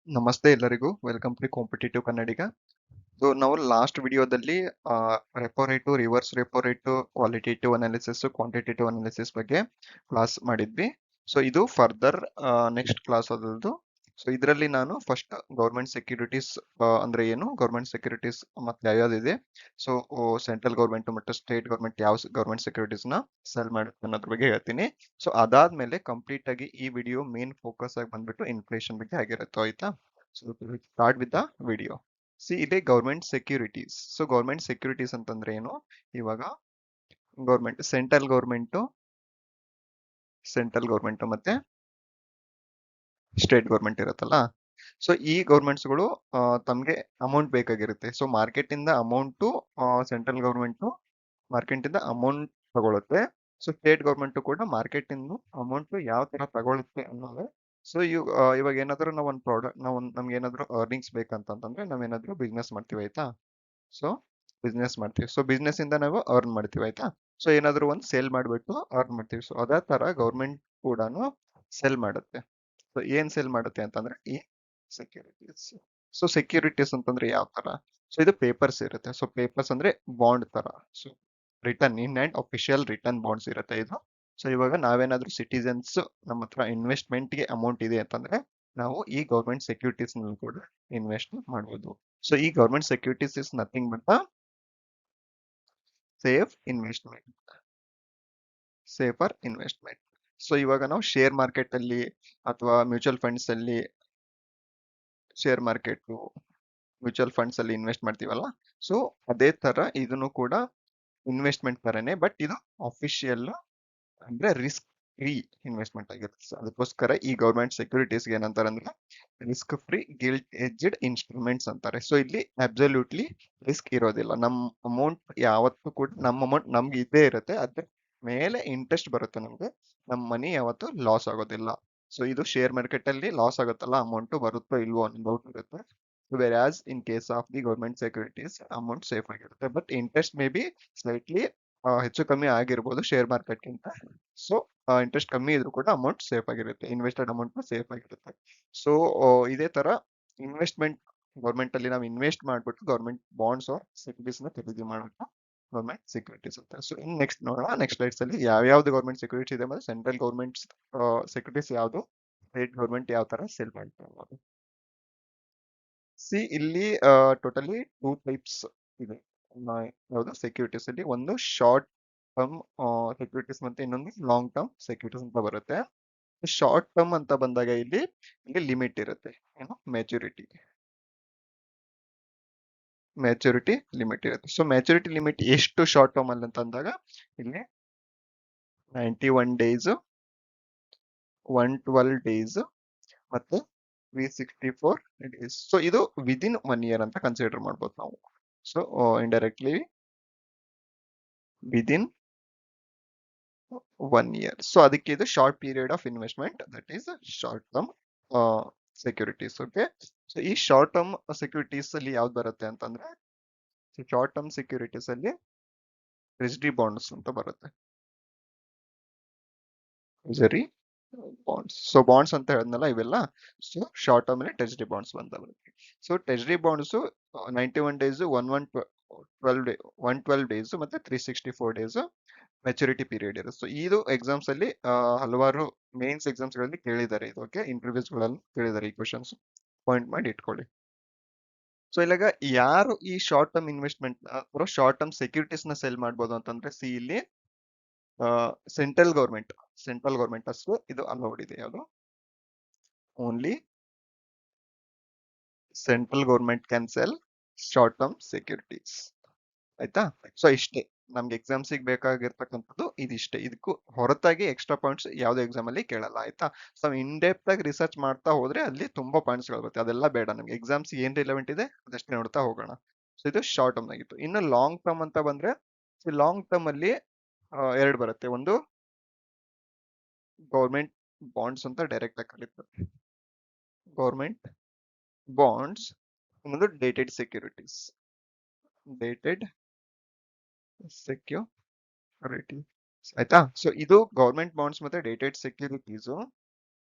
ನಮಸ್ತೆ ಎಲ್ಲರಿಗೂ welcome to competitive Kannadiga. So ನಾವು ಲಾಸ್ಟ್ ವಿಡಿಯೋದಲ್ಲಿ repo rate, reverse repo rate, qualitative analysis, quantitative analysis ಬಗ್ಗೆ ಕ್ಲಾಸ್ ಮಾಡಿದ್ವಿ. ಸೊ ಇದು ಫರ್ದರ್ ನೆಕ್ಸ್ಟ್ ಕ್ಲಾಸ್ ಅದರದ್ದು. ಸೊ ಇದರಲ್ಲಿ ನಾನು ಫಸ್ಟ್ ಗೌರ್ಮೆಂಟ್ ಸೆಕ್ಯೂರಿಟೀಸ್ ಅಂದ್ರೆ ಏನು, ಗೌರ್ಮೆಂಟ್ ಸೆಕ್ಯೂರಿಟೀಸ್ ಮತ್ತೆ ಯಾವ್ಯಾವ್ದಿದೆ, ಸೊ ಸೆಂಟ್ರಲ್ ಗೌರ್ಮೆಂಟ್ ಮತ್ತು ಸ್ಟೇಟ್ ಗೌರ್ಮೆಂಟ್ ಯಾವ ಗೌರ್ಮೆಂಟ್ ಸೆಕ್ಯೂರಿಟೀಸ್ ನ ಸೆಲ್ ಮಾಡುತ್ತೆ ಅನ್ನೋದ್ರ ಬಗ್ಗೆ ಹೇಳ್ತೀನಿ. ಸೊ ಅದಾದ್ಮೇಲೆ ಕಂಪ್ಲೀಟ್ ಆಗಿ ಈ ವಿಡಿಯೋ ಮೇನ್ ಫೋಕಸ್ ಆಗಿ ಬಂದ್ಬಿಟ್ಟು ಇನ್ಫ್ಲೇಷನ್ ಬಗ್ಗೆ ಆಗಿರುತ್ತೆ, ಆಯ್ತಾ. So start with the video. See ಇದೆ government securities. So government securities ಅಂತಂದ್ರೆ ಏನು, ಇವಾಗ ಗೌರ್ಮೆಂಟ್ ಸೆಂಟ್ರಲ್ ಗೌರ್ಮೆಂಟ್ ಮತ್ತೆ ಸ್ಟೇಟ್ ಗೌರ್ಮೆಂಟ್ ಇರುತ್ತಲ್ಲ. ಸೊ ಈ ಗೌರ್ಮೆಂಟ್ಸ್ಗಳು ತಮಗೆ ಅಮೌಂಟ್ ಬೇಕಾಗಿರುತ್ತೆ. ಸೊ ಮಾರ್ಕೆಟ್ ಇಂದ ಅಮೌಂಟು ಸೆಂಟ್ರಲ್ ಗೌರ್ಮೆಂಟ್ ಮಾರ್ಕೆಟ್ ಇಂದ ಅಮೌಂಟ್ ತಗೊಳುತ್ತೆ. ಸೊ ಸ್ಟೇಟ್ ಗೌರ್ಮೆಂಟ್ ಕೂಡ ಮಾರ್ಕೆಟ್ ಇಂದ ಅಮೌಂಟ್ ಯಾವ ತರ ತಗೊಳುತ್ತೆ ಅನ್ನೋದು. ಸೊ ಇವಾಗ ಏನಾದ್ರು ನಾವು ಒಂದು ಪ್ರಾಡಕ್ಟ್ ನಮ್ಗೆ ಏನಾದ್ರು ಅರ್ನಿಂಗ್ಸ್ ಬೇಕಂತಂದ್ರೆ ನಾವೇನಾದ್ರೂ ಬಿಸ್ನೆಸ್ ಮಾಡ್ತೀವಿ, ಆಯ್ತಾ. ಸೊ ಬಿಸ್ನೆಸ್ ಮಾಡ್ತೀವಿ, ಸೊ ಬಿಸ್ನೆಸ್ ಇಂದ ನಾವು ಅರ್ನ್ ಮಾಡ್ತೀವಿ, ಆಯ್ತಾ. ಸೊ ಏನಾದ್ರು ಒಂದು ಸೇಲ್ ಮಾಡ್ಬಿಟ್ಟು ಅರ್ನ್ ಮಾಡ್ತೀವಿ. ಸೊ ಅದೇ ತರ ಗೌರ್ಮೆಂಟ್ ಕೂಡ ಸೆಲ್ ಮಾಡುತ್ತೆ. ಸೊ ಏನ್ ಸೇಲ್ ಮಾಡುತ್ತೆ ಅಂತಂದ್ರೆ ಈ ಸೆಕ್ಯೂರಿಟೀಸ್. ಸೊ ಸೆಕ್ಯೂರಿಟೀಸ್ ಅಂತಂದ್ರೆ ಯಾವ ತರ, ಸೊ ಇದು ಪೇಪರ್ಸ್ ಇರುತ್ತೆ. ಸೊ ಪೇಪರ್ಸ್ ಅಂದ್ರೆ ಬಾಂಡ್ ತರ. So return in and official return bonds ಇರುತ್ತೆ ಇದು. ಸೊ ಇವಾಗ ನಾವೇನಾದ್ರೂ ಸಿಟಿಸನ್ಸ್ ನಮ್ಮ ಹತ್ರ ಇನ್ವೆಸ್ಟ್ಮೆಂಟ್ ಗೆ ಅಮೌಂಟ್ ಇದೆ ಅಂತಂದ್ರೆ ನಾವು ಈ ಗೌರ್ಮೆಂಟ್ ಸೆಕ್ಯೂರಿಟೀಸ್ ನಲ್ಲಿ ಕೂಡ ಇನ್ವೆಸ್ಟ್ ಮಾಡಬಹುದು. ಸೊ ಈ government securities is nothing but safe investment, safer investment. So ಇವಾಗ ನಾವು ಶೇರ್ ಮಾರ್ಕೆಟ್ ಅಲ್ಲಿ ಅಥವಾ ಶೇರ್ ಮಾರ್ಕೆಟ್ ಮ್ಯೂಚುವಲ್ ಫಂಡ್ಸ್ ಅಲ್ಲಿ ಇನ್ವೆಸ್ಟ್ ಮಾಡ್ತೀವಲ್ಲ, ಸೊ ಅದೇ ತರ ಇದನ್ನು ಕೂಡ ಇನ್ವೆಸ್ಟ್ಮೆಂಟ್ ತರನೇ, ಬಟ್ ಇದು ಅಫಿಷಿಯಲ್ ಅಂದ್ರೆ ರಿಸ್ಕ್ ಫ್ರೀ ಇನ್ವೆಸ್ಟ್ಮೆಂಟ್ ಆಗಿರುತ್ತೆ. So ಅದಕ್ಕೋಸ್ಕರ ಈ ಗೌರ್ಮೆಂಟ್ ಸೆಕ್ಯೂರಿಟೀಸ್ ಏನಂತಾರೆ ಅಂದ್ರೆ risk free guilt edged instruments ಅಂತಾರೆ. ಸೊ ಇಲ್ಲಿ ಅಬ್ಸಲ್ಯೂಟ್ಲಿ ರಿಸ್ಕ್ ಇರೋದಿಲ್ಲ. ನಮ್ಮ ಅಮೌಂಟ್ ಯಾವತ್ತೂ ಕೂಡ ನಮ್ಮ ಅಮೌಂಟ್ ನಮ್ಗೆ ಇದ್ದೇ ಇರುತ್ತೆ, ಅದ್ರ ಮೇಲೆ ಇಂಟ್ರೆಸ್ಟ್ ಬರುತ್ತೆ ನಮ್ಗೆ. ನಮ್ಮ ಮನಿ ಯಾವತ್ತೂ ಲಾಸ್ ಆಗೋದಿಲ್ಲ. ಸೊ ಇದು ಶೇರ್ ಮಾರ್ಕೆಟ್ ಅಲ್ಲಿ ಲಾಸ್ ಆಗುತ್ತಲ್ಲ, ಅಮೌಂಟ್ ಬರುತ್ತೋ ಇಲ್ವೋ ಅನ್ನೋ ಡೌಟ್ ಇರುತ್ತೆ. Whereas in case of the government securities amount safe ಆಗಿರುತ್ತೆ, but interest may be slightly ಹೆಚ್ಚು ಕಮ್ಮಿ ಆಗಿರ್ಬೋದು ಶೇರ್ ಮಾರ್ಕೆಟ್ಗಿಂತ. ಸೊ ಇಂಟ್ರೆಸ್ಟ್ ಕಮ್ಮಿ ಇದ್ರೂ ಕೂಡ ಅಮೌಂಟ್ ಸೇಫ್ ಆಗಿರುತ್ತೆ, ಇನ್ವೆಸ್ಟೆಡ್ ಅಮೌಂಟ್ ಸೇಫ್ ಆಗಿರುತ್ತೆ. ಸೊ ಇದೇ ತರ ಇನ್ವೆಸ್ಟ್ಮೆಂಟ್ ಗೌರ್ಮೆಂಟ್ ಅಲ್ಲಿ ನಾವು ಇನ್ವೆಸ್ಟ್ ಮಾಡ್ಬಿಟ್ಟು ಗೌರ್ಮೆಂಟ್ ಬಾಂಡ್ಸ್ ಸೆಕ್ಯೂರಿಟೀಸ್ ನ ಖರೀದಿ ಮಾಡೋದು ಗೌರ್ಮೆಂಟ್ ಸೆಕ್ಯೂರಿಟೀಸ್ ಅಂತ. ಸೊ ಇನ್ ನೆಕ್ಸ್ಟ್ ನೋಡೋಣ, ನೆಕ್ಸ್ಟ್ ಸ್ಲೈಡ್ಸ್ ಅಲ್ಲಿ ಯಾವ್ಯಾವ್ದು ಗೌರ್ಮೆಂಟ್ ಸೆಕ್ಯೂರಿಟೀಸ್ ಇದೆ ಮತ್ತೆ ಸೆಂಟ್ರಲ್ ಗೌರ್ಮೆಂಟ್ ಸೆಕ್ಯೂರಿಟೀಸ್ ಯಾವ್ದು, ಸ್ಟೇಟ್ ಗೌರ್ಮೆಂಟ್ ಯಾವ ತರ ಸೇಲ್ ಮಾಡ್ತಾರೆ ಅನ್ನೋದು. ಸಿ ಇಲ್ಲಿ ಟೋಟಲಿ ಟೂ ಟೈಪ್ಸ್ ಇದೆ. ಯಾವುದು ಸೆಕ್ಯೂರಿಟೀಸ್ ಅಲ್ಲಿ ಒಂದು ಶಾರ್ಟ್ ಟರ್ಮ್ ಸೆಕ್ಯೂರಿಟೀಸ್ ಮತ್ತೆ ಇನ್ನೊಂದು ಲಾಂಗ್ ಟರ್ಮ್ ಸೆಕ್ಯೂರಿಟೀಸ್ ಅಂತ ಬರುತ್ತೆ. ಶಾರ್ಟ್ ಟರ್ಮ್ ಅಂತ ಬಂದಾಗ ಇಲ್ಲಿ ಲಿಮಿಟ್ ಇರುತ್ತೆ, ಏನು ಮ್ಯಾಚುರಿಟಿ ಲಿಮಿಟ್ ಇರುತ್ತೆ. ಸೊ ಮ್ಯಾಚುರಿಟಿ ಲಿಮಿಟ್ ಎಷ್ಟು ಶಾರ್ಟ್ ಟರ್ಮ್ ಅಲ್ಲಿ ಅಂತ ಅಂದಾಗ ಇಲ್ಲಿ 91 ಡೇಸ್, 112 ಡೇಸ್ ಮತ್ತೆ 364 ಡೇಸ್. ಸೊ ಇದು ವಿದಿನ್ 1 ಇಯರ್ ಅಂತ ಕನ್ಸಿಡರ್ ಮಾಡ್ಬೋದು ನಾವು. So indirectly within 1 year. So ಅದಕ್ಕೆ ಇದು short period of investment, that is short term securities. Okay. So ಈ ಶಾರ್ಟ್ ಟರ್ಮ್ ಸೆಕ್ಯೂರಿಟೀಸ್ ಅಲ್ಲಿ ಯಾವ್ದು ಬರುತ್ತೆ ಅಂತಂದ್ರೆ, ಶಾರ್ಟ್ ಟರ್ಮ್ ಸೆಕ್ಯೂರಿಟೀಸ್ ಅಲ್ಲಿ ಟ್ರೆಜರಿ ಬಾಂಡ್ಸ್ ಅಂತ ಬರುತ್ತೆ. Treasury bonds. ಸೊ ಬಾಂಡ್ಸ್ ಅಂತ ಹೇಳಿದ್ನಲ್ಲ ಇವೆಲ್ಲ. ಸೊ ಶಾರ್ಟ್ ಟರ್ಮ್ ಅಲ್ಲಿ ಟ್ರೆಜರಿ ಬಾಂಡ್ಸ್ ಬಂದ ಬರುತ್ತೆ. So treasury bonds 91 days, 112 days ಮತ್ತೆ 364 ಡೇಸ್ ಮೆಚುರಿಟಿ ಪೀರಿಯಡ್ ಇರುತ್ತೆ. ಸೊ ಇದು ಎಕ್ಸಾಮ್ಸ್ ಅಲ್ಲಿ ಹಲವಾರು ಮೇನ್ಸ್ ಎಕ್ಸಾಮ್ಸ್ ಗಳಲ್ಲಿ ಕೇಳಿದ್ದಾರೆ ಇದು. ಓಕೆ, ಇಂಟರ್ವ್ಯೂಸ್ ಗಳಲ್ಲಿ ಕೇಳಿದ್ದಾರೆ ಈ ಕ್ವಶನ್ಸ್, ಪಾಯಿಂಟ್ ಮಾಡಿ ಇಟ್ಕೊಳ್ಳಿ. ಸೊ ಇವಾಗ ಯಾರು ಈ short term investment short term securities ನ ಸೆಲ್ ಮಾಡ್ಬೋದು ಅಂತಂದ್ರೆ, ಸಿ ಇಲ್ಲಿ ಸೆಂಟ್ರಲ್ ಗೌರ್ಮೆಂಟ್ ಅಷ್ಟು ಇದು ಅಲೌಡ್ ಇದೆ. ಯಾವುದು, only central government can cell short term securities, ಆಯ್ತಾ. ಸೊ ಇಷ್ಟೇ ನಮ್ಗೆ ಎಕ್ಸಾಮ್ಸ್ ಬೇಕಾಗಿರ್ತಕ್ಕಂಥದ್ದು ಇದಿಷ್ಟೇ. ಇದಕ್ಕೂ ಹೊರತಾಗಿ ಎಕ್ಸ್ಟ್ರಾ ಪಾಯಿಂಟ್ಸ್ ಯಾವ್ದು ಎಕ್ಸಾಮ್ ಅಲ್ಲಿ ಕೇಳಲ್ಲ, ಆಯ್ತಾ. ಸೊ ಇನ್ ಡೆಪ್ತ್ ಆಗಿ ರಿಸರ್ಚ್ ಮಾಡ್ತಾ ಹೋದ್ರೆ ಅಲ್ಲಿ ತುಂಬಾ ಪಾಯಿಂಟ್ಸ್ ಬರುತ್ತೆ, ಅದೆಲ್ಲ ಬೇಡ ನಮ್ಗೆ. ಎಕ್ಸಾಮ್ಸ್ ಏನ್ ರಿಲೆವೆಂಟ್ ಇದೆ ಅದಷ್ಟೇ ನೋಡ್ತಾ ಹೋಗೋಣ. ಸೊ ಇದು ಶಾರ್ಟ್ ಟರ್ಮ್ ಆಗಿತ್ತು. ಇನ್ನು ಲಾಂಗ್ ಟರ್ಮ್ ಅಂತ ಬಂದ್ರೆ, ಲಾಂಗ್ ಟರ್ಮ್ ಅಲ್ಲಿ ಎರಡು ಬರುತ್ತೆ. ಒಂದು ಗೌರ್ಮೆಂಟ್ ಬಾಂಡ್ಸ್ ಅಂತ ಡೈರೆಕ್ಟ್ ಆಗಿ ಕರೀತಾರೆ, ಗೌರ್ಮೆಂಟ್ ಬಾಂಡ್ಸ್. ಇನ್ನೊಂದು ಡೇಟೆಡ್ ಸೆಕ್ಯೂರಿಟೀಸ್, ಡೇಟೆಡ್ ಸೆಕ್ಯೂರಿಟಿ, ಆಯ್ತಾ. ಸೊ ಇದು ಗೌರ್ಮೆಂಟ್ ಬಾಂಡ್ಸ್ ಮತ್ತೆ ಡೇಟೆಡ್ ಸೆಕ್ಯೂರಿಟೀಸ್.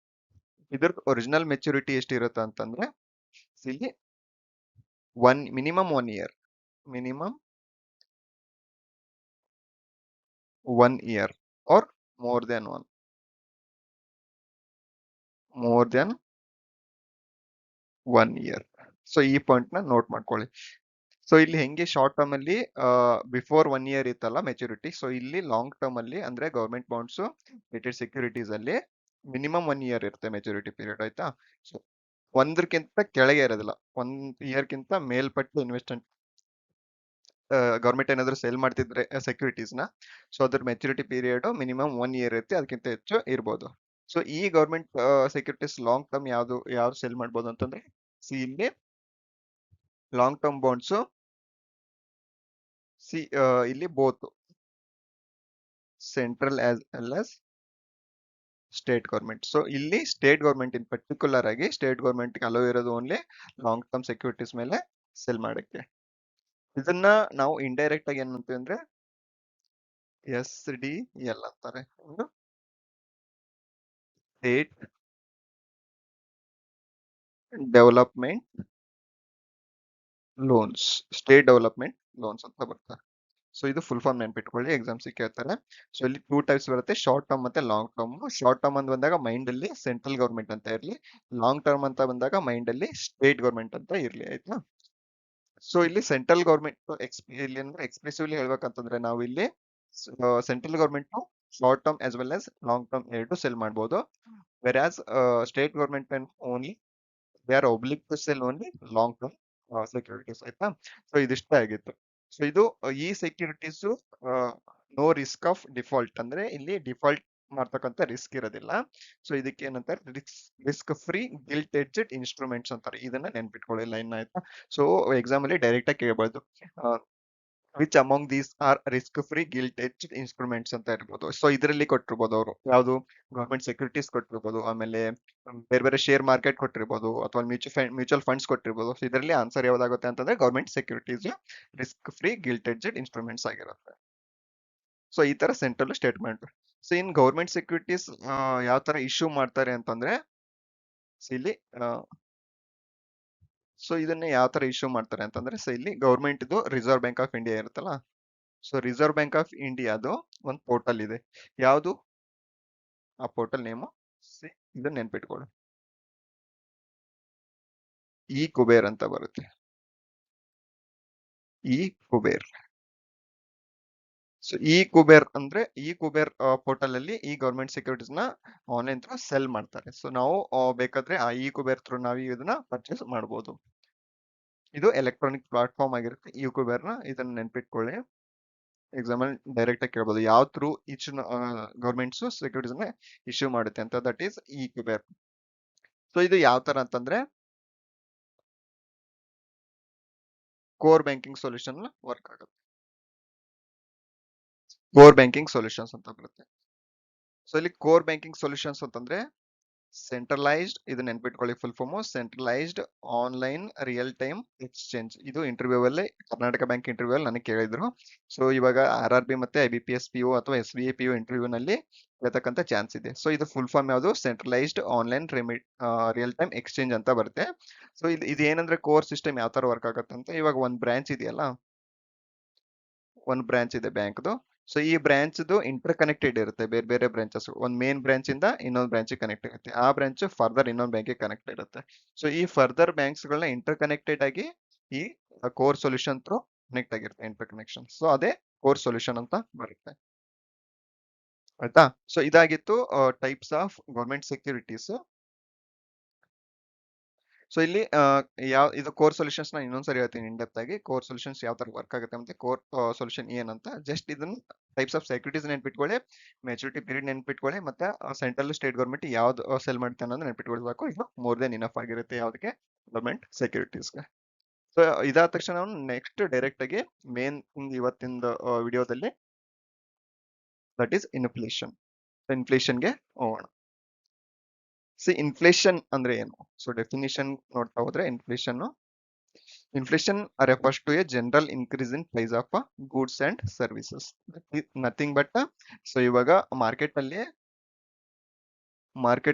ಇದ್ರ ಒರಿಜಿನಲ್ ಮೆಚುರಿಟಿ ಎಷ್ಟಿರುತ್ತೆ ಅಂತಂದ್ರೆ ಇಲ್ಲಿ minimum 1 year, minimum 1 year or more than more than 1 year. So ಈ ಪಾಯಿಂಟ್ ನ ನೋಟ್ ಮಾಡ್ಕೊಳ್ಳಿ. ಸೊ ಇಲ್ಲಿ ಹೆಂಗೆ ಶಾರ್ಟ್ ಟರ್ಮ್ ಅಲ್ಲಿ ಬಿಫೋರ್ 1 ಇಯರ್ ಇತ್ತಲ್ಲ ಮೆಚುರಿಟಿ, ಸೊ ಇಲ್ಲಿ ಲಾಂಗ್ ಟರ್ಮ್ ಅಲ್ಲಿ ಅಂದ್ರೆ ಗವರ್ಮೆಂಟ್ ಬಾಂಡ್ಸ್ ರಿಲೇಟೆಡ್ ಸೆಕ್ಯೂರಿಟೀಸ್ ಅಲ್ಲಿ ಮಿನಿಮಮ್ 1 ಇಯರ್ ಇರುತ್ತೆ ಮೆಚುರಿಟಿ ಪೀರಿಯಡ್, ಆಯ್ತಾ. ಸೊ ಒಂದಕ್ಕಿಂತ ಕೆಳಗೆ ಇರೋದಿಲ್ಲ, 1 ಇಯರ್ಗಿಂತ ಮೇಲ್ಪಟ್ಟು ಇನ್ವೆಸ್ಟ್ಮೆಂಟ್ ಗೌರ್ಮೆಂಟ್ ಏನಾದ್ರು ಸೇಲ್ ಮಾಡ್ತಿದ್ರೆ ಸೆಕ್ಯೂರಿಟೀಸ್ ನ, ಸೊ ಅದ್ರ ಮೆಚುರಿಟಿ ಪೀರಿಯಡ್ ಮಿನಿಮಮ್ 1 ಇಯರ್ ಇರುತ್ತೆ, ಅದಕ್ಕಿಂತ ಹೆಚ್ಚು ಇರ್ಬೋದು. ಸೊ ಈ ಗೌರ್ಮೆಂಟ್ ಸೆಕ್ಯೂರಿಟೀಸ್ ಲಾಂಗ್ ಟರ್ಮ್ ಯಾವ್ದು ಸೇಲ್ ಮಾಡ್ಬೋದು ಅಂತಂದ್ರೆ, ಸಿ ಇಲ್ಲಿ ಲಾಂಗ್ ಟರ್ಮ್ ಬಾಂಡ್ಸ್, ಸಿ ಇಲ್ಲಿ both central as well as state government. So ಇಲ್ಲಿ ಸ್ಟೇಟ್ ಗೌರ್ಮೆಂಟ್ ಇನ್ ಪರ್ಟಿಕ್ಯುಲರ್ ಆಗಿ ಸ್ಟೇಟ್ ಗೌರ್ಮೆಂಟ್ ಅಲೋ ಇರೋದು ಓನ್ಲಿ ಲಾಂಗ್ ಟರ್ಮ್ ಸೆಕ್ಯೂರಿಟೀಸ್ ಮೇಲೆ ಸೆಲ್ ಮಾಡಕ್ಕೆ. ಇದನ್ನ ನಾವು ಇಂಡೈರೆಕ್ಟ್ ಆಗಿ ಏನಂತೀವಿ ಅಂದ್ರೆ SDL ಅಂತಾರೆ, state development loans, state development loans ಅಂತ ಬರ್ತಾರೆ. ಸೊ ಇದು ಫುಲ್ ಫಾರ್ಮ್ ನೆನ್ಪಿಟ್ಕೊಳ್ಳಿ, ಎಕ್ಸಾಮ್ಸ್ ಕೇಳ್ತಾರೆ. ಸೊ ಇಲ್ಲಿ 2 ಟೈಪ್ಸ್ ಬರುತ್ತೆ, ಶಾರ್ಟ್ ಟರ್ಮ್ ಮತ್ತೆ ಲಾಂಗ್ ಟರ್ಮ್. ಶಾರ್ಟ್ ಟರ್ಮ್ ಅಂತ ಬಂದಾಗ ಮೈಂಡ್ ಅಲ್ಲಿ ಸೆಂಟ್ರಲ್ ಗೌರ್ಮೆಂಟ್ ಅಂತ ಇರ್ಲಿ, ಲಾಂಗ್ ಟರ್ಮ್ ಅಂತ ಬಂದಾಗ ಮೈಂಡ್ ಅಲ್ಲಿ ಸ್ಟೇಟ್ ಗೌರ್ಮೆಂಟ್ ಅಂತ ಇರ್ಲಿ, ಆಯ್ತಾ. ಸೊ ಇಲ್ಲಿ ಸೆಂಟ್ರಲ್ ಗೌರ್ಮೆಂಟ್ ಇಲ್ಲಿ ಅಂದ್ರೆ ಎಕ್ಸ್ಪ್ರೆಸಿವ್ಲಿ ಹೇಳ್ಬೇಕಂತಂದ್ರೆ ನಾವು ಇಲ್ಲಿ central government short term as well as long term ಎರಡು ಸೆಲ್ ಮಾಡಬಹುದು. Whereas state government only they are obliged to sell only long term securities, ಆಯ್ತಾ. ಸೊ ಇದಿಷ್ಟೇ ಆಗಿತ್ತು. ಸೊ ಇದು ಈ securities no risk of default, ಅಂದ್ರೆ ಇಲ್ಲಿ ಡಿಫಾಲ್ಟ್ ಮಾಡ್ತಕ್ಕಂಥ ರಿಸ್ಕ್ ಇರೋದಿಲ್ಲ. ಸೊ ಇದಕ್ಕೆ ಏನಂತಾರೆ, risk free gilt edged instruments ಅಂತಾರೆ. ಇದನ್ನ ನೆನ್ಪಿಟ್ಕೊಳ್ಳಿ ಲೈನ್, ಆಯ್ತಾ. ಸೊ ಎಕ್ಸಾಮ್ ಅಲ್ಲಿ ಡೈರೆಕ್ಟ್ ಆಗಿ ಕೇಳಬಹುದು, which among these are risk free gilt edged instruments ಅಂತ ಇರ್ಬೋದು. ಸೊ ಇದರಲ್ಲಿ ಕೊಟ್ಟಿರ್ಬೋದು ಅವರು ಯಾವುದು ಗವರ್ಮೆಂಟ್ ಸೆಕ್ಯೂರಿಟೀಸ್ ಕೊಟ್ಟಿರ್ಬೋದು, ಆಮೇಲೆ ಬೇರೆ ಬೇರೆ ಶೇರ್ ಮಾರ್ಕೆಟ್ ಕೊಟ್ಟಿರ್ಬೋದು, ಅಥವಾ ಮ್ಯೂಚುವಲ್ ಫಂಡ್ಸ್ ಕೊಟ್ಟಿರ್ಬೋದು. ಸೊ ಇದರಲ್ಲಿ ಆನ್ಸರ್ ಯಾವ್ದಾಗುತ್ತೆ ಅಂತಂದ್ರೆ government securities risk free gilt edged instruments ಆಗಿರುತ್ತೆ. ಸೊ ಈ ತರ central statement. So in government securities ಯಾವ ತರ ಇಶ್ಯೂ ಮಾಡ್ತಾರೆ ಅಂತಂದ್ರೆ, ಸೊ ಇಲ್ಲಿ ಸೊ ಇದನ್ನ ಯಾವ ತರ ಇಶ್ಯೂ ಮಾಡ್ತಾರೆ ಅಂತಂದ್ರೆ, ಸೊ ಇಲ್ಲಿ ಗವರ್ಮೆಂಟ್ ಇದು ರಿಸರ್ವ್ ಬ್ಯಾಂಕ್ ಆಫ್ ಇಂಡಿಯಾ ಇರುತ್ತಲ್ಲ, ಸೊ ರಿಸರ್ವ್ ಬ್ಯಾಂಕ್ ಆಫ್ ಇಂಡಿಯಾದು ಒಂದು ಪೋರ್ಟಲ್ ಇದೆ. ಯಾವುದು ಆ ಪೋರ್ಟಲ್ ನೇಮು, ಇದನ್ನ ನೆನ್ಪಿಟ್ಕೊಳ್ಳಿ, ಇ ಕುಬೇರ್ ಅಂತ ಬರುತ್ತೆ, E Kuber. So E Kuber ಅಂದ್ರೆ ಇ ಕುಬೇರ್ ಪೋರ್ಟಲ್ ಅಲ್ಲಿ ಈ ಗವರ್ಮೆಂಟ್ ಸೆಕ್ಯೂರಿಟೀಸ್ ನ ಆನ್ಲೈನ್ ಥ್ರೂ ಸೆಲ್ ಮಾಡ್ತಾರೆ. ಸೊ ನಾವು ಬೇಕಾದ್ರೆ ಆ ಇ ಕುಬೇರ್ ಥ್ರೂ ನಾವು ಇದನ್ನ ಪರ್ಚೇಸ್ ಮಾಡಬಹುದು. ಇದು ಎಲೆಕ್ಟ್ರಾನಿಕ್ ಪ್ಲಾಟ್ಫಾರ್ಮ್ ಆಗಿರುತ್ತೆ ಇ ಕುಬೇರ್ ನ, ಇದನ್ನ ನೆನ್ಪಿಟ್ಕೊಳ್ಳಿ. ಎಕ್ಸಾಮ್ ಅಲ್ಲಿ ಡೈರೆಕ್ಟ್ ಆಗಿ ಕೇಳಬಹುದು ಯಾವ ಥ್ರೂ ಈಚ್ ಗವರ್ಮೆಂಟ್ಸ್ ಸೆಕ್ಯೂರಿಟೀಸ್ ನ ಇಶ್ಯೂ ಮಾಡುತ್ತೆ ಅಂತ, that is E Kuber. So ಇದು ಯಾವ ತರ ಅಂತಂದ್ರೆ ಕೋರ್ ಬ್ಯಾಂಕಿಂಗ್ ಸೊಲ್ಯೂಷನ್ ವರ್ಕ್ ಆಗುತ್ತೆ, ಕೋರ್ ಬ್ಯಾಂಕಿಂಗ್ ಸೊಲ್ಯೂಷನ್ಸ್ ಅಂತ ಬರುತ್ತೆ. ಸೊ ಇಲ್ಲಿ ಕೋರ್ ಬ್ಯಾಂಕಿಂಗ್ ಸೊಲ್ಯೂಷನ್ಸ್ ಅಂತಂದ್ರೆ ಸೆಂಟ್ರಲೈಸ್ಡ್, ಇದು ನೆನ್ಪಿಟ್ಕೊಳ್ಳಿ full form, centralised online real time exchange. ಇದು ಇಂಟರ್ವ್ಯೂ ಅಲ್ಲಿ ಕರ್ನಾಟಕ ಬ್ಯಾಂಕ್ ಇಂಟರ್ವ್ಯೂ ಅಲ್ಲಿ ನನಗೆ ಕೇಳಿದ್ರು. ಸೊ ಇವಾಗ RRB ಮತ್ತೆ IBPS PO ಅಥವಾ SBI PO ಇಂಟರ್ವ್ಯೂ ನಲ್ಲಿ ಕೇಳ್ತಕ್ಕಂಥ ಚಾನ್ಸ್ ಇದೆ. ಸೊ ಇದು ಫುಲ್ ಫಾರ್ಮ್ ಯಾವುದು, centralised online real time exchange ಅಂತ ಬರುತ್ತೆ. ಸೊ ಇದು ಏನಂದ್ರೆ ಕೋರ್ ಸಿಸ್ಟಮ್ ಯಾವ ತರ ವರ್ಕ್ ಆಗುತ್ತೆ ಅಂತ, ಇವಾಗ ಒಂದ್ ಬ್ರಾಂಚ್ ಇದೆಯಲ್ಲ, ಒಂದ್ ಬ್ರಾಂಚ್ ಇದೆ ಬ್ಯಾಂಕ್ದು. ಸೊ ಈ ಬ್ರಾಂಚ್ ಇಂಟರ್ ಕನೆಕ್ಟೆಡ್ ಇರುತ್ತೆ, ಬೇರೆ ಬೇರೆ ಬ್ರಾಂಚಸ್ ಒಂದ್ ಮೇನ್ ಬ್ರಾಂಚ್ ಇಂದ ಇನ್ನೊಂದು ಬ್ರಾಂಚ್ ಕನೆಕ್ಟ್ ಇರುತ್ತೆ, ಆ ಬ್ರಾಂಚ್ ಫರ್ದರ್ ಇನ್ನೊಂದು ಬ್ಯಾಂಕ್ ಕನೆಕ್ಟ್ ಇರುತ್ತೆ. ಸೊ ಈ ಫರ್ದರ್ ಬ್ಯಾಂಕ್ಸ್ ಗಳನ್ನ ಇಂಟರ್ ಕನೆಕ್ಟೆಡ್ ಆಗಿ ಈ ಕೋರ್ ಸೊಲ್ಯೂಷನ್ ಥ್ರೂ ಕನೆಕ್ಟ್ ಆಗಿರುತ್ತೆ, ಇಂಟರ್ ಕನೆಕ್ಷನ್. ಸೊ ಅದೇ ಕೋರ್ ಸೊಲ್ಯೂಷನ್ ಅಂತ ಬರುತ್ತೆ, ಆಯ್ತಾ. ಸೊ ಇದಾಗಿತ್ತು types of government securities. So ಇಲ್ಲಿ ಇದು ಕೋರ್ ಸೊಲ್ಯೂಷನ್ಸ್ ನ ಇನ್ನೊಂದ್ಸರಿ ಹೇಳ್ತೀನಿ ಇನ್ ಡೆಪ್ತ್ ಆಗಿ, ಕೋರ್ ಸೊಲ್ಯೂಷನ್ಸ್ ಯಾವ ತರ ವರ್ಕ್ ಆಗುತ್ತೆ ಮತ್ತೆ ಕೋರ್ ಸೊಲ್ಯೂಷನ್ ಏನಂತ. ಜಸ್ಟ್ ಇದನ್ನ ಟೈಪ್ಸ್ ಆಫ್ ಸೆಕ್ಯೂರಿಟೀಸ್ ನೆನ್ಪಿಟ್ಕೊಳ್ಳಿ, ಮೆಚುರಿಟಿ ಪೀರಿಯಡ್ ನೆನ್ಪಿಟ್ಕೊಳ್ಳಿ, ಮತ್ತೆ ಸೆಂಟ್ರಲ್ ಸ್ಟೇಟ್ ಗೌರ್ಮೆಂಟ್ ಯಾವ್ದು ಸೆಲ್ ಮಾಡುತ್ತೆ ಅನ್ನೋದು ನೆನ್ಪಿಟ್ಕೊಳ್ಳಿ ಸಾಕು. ಇದು ಮೋರ್ ದೆನ್ ಇನಫ್ ಆಗಿರುತ್ತೆ ಯಾವ್ದಕ್ಕೆ, ಗವರ್ಮೆಂಟ್ ಸೆಕ್ಯೂರಿಟೀಸ್ಗೆ. ಸೊ ಇದಾದ ತಕ್ಷಣ ನಾವು ನೆಕ್ಸ್ಟ್ ಡೈರೆಕ್ಟ್ ಆಗಿ ಮೇನ್ ಇವತ್ತಿನ ವಿಡಿಯೋದಲ್ಲಿ, ದಟ್ ಈಸ್ ಇನ್ಫ್ಲೇಷನ್. ಇನ್ಫ್ಲೇಷನ್ಗೆ ಹೋಗೋಣ. ಇನ್ಫ್ಲೇಷನ್ ಅಂದ್ರೆ ಏನು? ಸೊ ಡೆಫಿನಿಷನ್ ನೋಡ್ತಾ ಹೋದ್ರೆ, inflation refers to a general increase in price of goods and services. Nothing but, so ಇವಾಗ ಮಾರ್ಕೆಟ್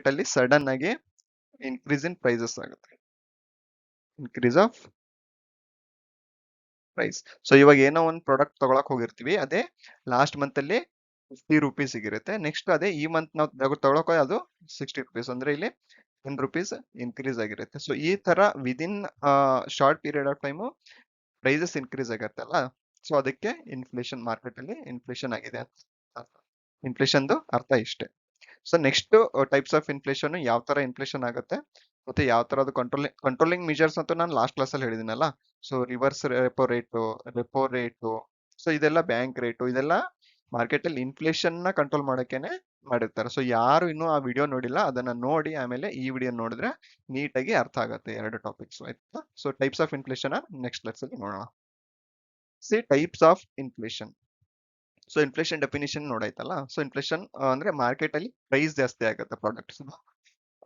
ಅಲ್ಲಿ, ಸಡನ್ ಆಗಿ ಇನ್ಕ್ರೀಸ್ ಇನ್ ಪ್ರೈಸಸ್ ಆಗುತ್ತೆ. Increase of price. ಸೊ ಇವಾಗ ಏನೋ ಒಂದು ಪ್ರಾಡಕ್ಟ್ ತಗೊಳಕ್ ಹೋಗಿರ್ತೀವಿ, ಅದೇ ಲಾಸ್ಟ್ ಮಂತ್ ಅಲ್ಲಿ 50 ರುಪೀಸ್ ಇರುತ್ತೆ. ನೆಕ್ಸ್ಟ್ ಅದೇ ಈ ಮಂತ್ ನಾವು ತಗೊಳಕ್ ಹೋಗಿ ಅದು 60 ರುಪೀಸ್, ಅಂದ್ರೆ ಇಲ್ಲಿ 10 ರುಪೀಸ್ ಇನ್ಕ್ರೀಸ್ ಆಗಿರುತ್ತೆ. ಸೊ ಈ ತರ within short period of time prices increase ಆಗತ್ತಲ್ಲ, ಸೊ ಅದಕ್ಕೆ ಇನ್ಫ್ಲೇಷನ್, ಮಾರ್ಕೆಟ್ ಅಲ್ಲಿ ಇನ್ಫ್ಲೇಷನ್ ಆಗಿದೆ ಅಂತ. ಇನ್ಫ್ಲೇಷನ್ದು ಅರ್ಥ ಇಷ್ಟೇ. So next types of inflation, ಯಾವ ತರ ಇನ್ಫ್ಲೇಷನ್ ಆಗುತ್ತೆ ಮತ್ತೆ ಯಾವ ತರದ್ದು ಕಂಟ್ರೋಲಿಂಗ್ ಮೆಜರ್ಸ್ ಅಂತ ನಾನು ಲಾಸ್ಟ್ ಕ್ಲಾಸ್ ಅಲ್ಲಿ ಹೇಳಿದಿನಲ್ಲ. So reverse repo rate, so ಇದೆಲ್ಲ ಬ್ಯಾಂಕ್ ರೇಟು, ಇದೆಲ್ಲ ಮಾರ್ಕೆಟ್ ಅಲ್ಲಿ ಇನ್ಫ್ಲೇಷನ್ ನ ಕಂಟ್ರೋಲ್ ಮಾಡಕ್ಕೇನೆ ಮಾಡಿರ್ತಾರೆ. ಸೊ ಯಾರು ಇನ್ನೂ ಆ ವಿಡಿಯೋ ನೋಡಿಲ್ಲ ಅದನ್ನ ನೋಡಿ ಆಮೇಲೆ ಈ ವಿಡಿಯೋ ನೋಡಿದ್ರೆ ನೀಟಾಗಿ ಅರ್ಥ ಆಗುತ್ತೆ ಎರಡು ಟಾಪಿಕ್ಸ್, ಆಯ್ತಾ. So types of inflation next ಲೆಕ್ಸ್ ಅಲ್ಲಿ ನೋಡೋಣ. See types of inflation. So inflation definition ನೋಡಾಯ್ತಲ್ಲ. ಸೊ ಇನ್ಫ್ಲೇಷನ್ ಅಂದ್ರೆ ಮಾರ್ಕೆಟ್ ಅಲ್ಲಿ ಪ್ರೈಸ್ ಜಾಸ್ತಿ ಆಗುತ್ತೆ ಪ್ರಾಡಕ್ಟ್ಸ್,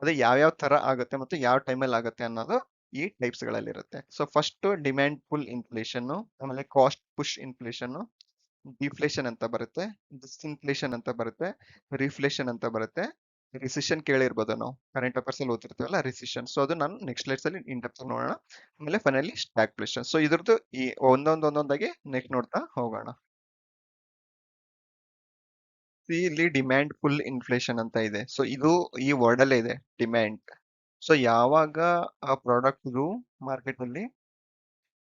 ಅದೇ ಯಾವ್ಯಾವ ತರ ಆಗುತ್ತೆ ಮತ್ತೆ ಯಾವ ಟೈಮಲ್ಲಿ ಆಗುತ್ತೆ ಅನ್ನೋದು ಈ ಟೈಪ್ಸ್ ಗಳಲ್ಲಿ ಇರುತ್ತೆ. So first demand pull inflation, ಆಮೇಲೆ ಕಾಸ್ಟ್ ಪುಷ್ ಇನ್ಫ್ಲೇಷನ್, ಡಿಫ್ಲೇಷನ್ ಅಂತ ಬರುತ್ತೆ, ಡಿಸ್ಇನ್ಫ್ಲೇಷನ್ ಅಂತ ಬರುತ್ತೆ, ರಿಫ್ಲೇಷನ್ ಅಂತ ಬರುತ್ತೆ, ರಿಸಿಷನ್ ಕೇಳಿರ್ಬೋದು, ನಾವು ಕರೆಂಟ್ ಅಫೇರ್ಸ್ ಅಲ್ಲಿ ಓದ್ತಿರ್ತೀವಲ್ಲ ರಿಸಿಷನ್. ಸೊ ಅದು ನಾನು ನೆಕ್ಸ್ಟ್ ಸ್ಲೈಡ್ಸ್ ಅಲ್ಲಿ ಇನ್ ಡೆಪ್ತ್ ನೋಡೋಣ. ಆಮೇಲೆ ಫೈನಲಿ ಸ್ಟ್ಯಾಗ್ಫ್ಲೇಷನ್. ಸೊ ಇದ್ರದ್ದು ಈ ಒಂದೊಂದಾಗಿ ನೆಕ್ಸ್ಟ್ ನೋಡ್ತಾ ಹೋಗೋಣ. ಇಲ್ಲಿ ಡಿಮ್ಯಾಂಡ್ ಫುಲ್ ಇನ್ಫ್ಲೇಷನ್ ಅಂತ ಇದೆ. ಸೊ ಇದು ಈ ವರ್ಡ್ ಅಲ್ಲೇ ಇದೆ, ಡಿಮ್ಯಾಂಡ್. ಸೊ ಯಾವಾಗ ಆ ಪ್ರಾಡಕ್ಟ್ ಮಾರ್ಕೆಟ್ ಅಲ್ಲಿ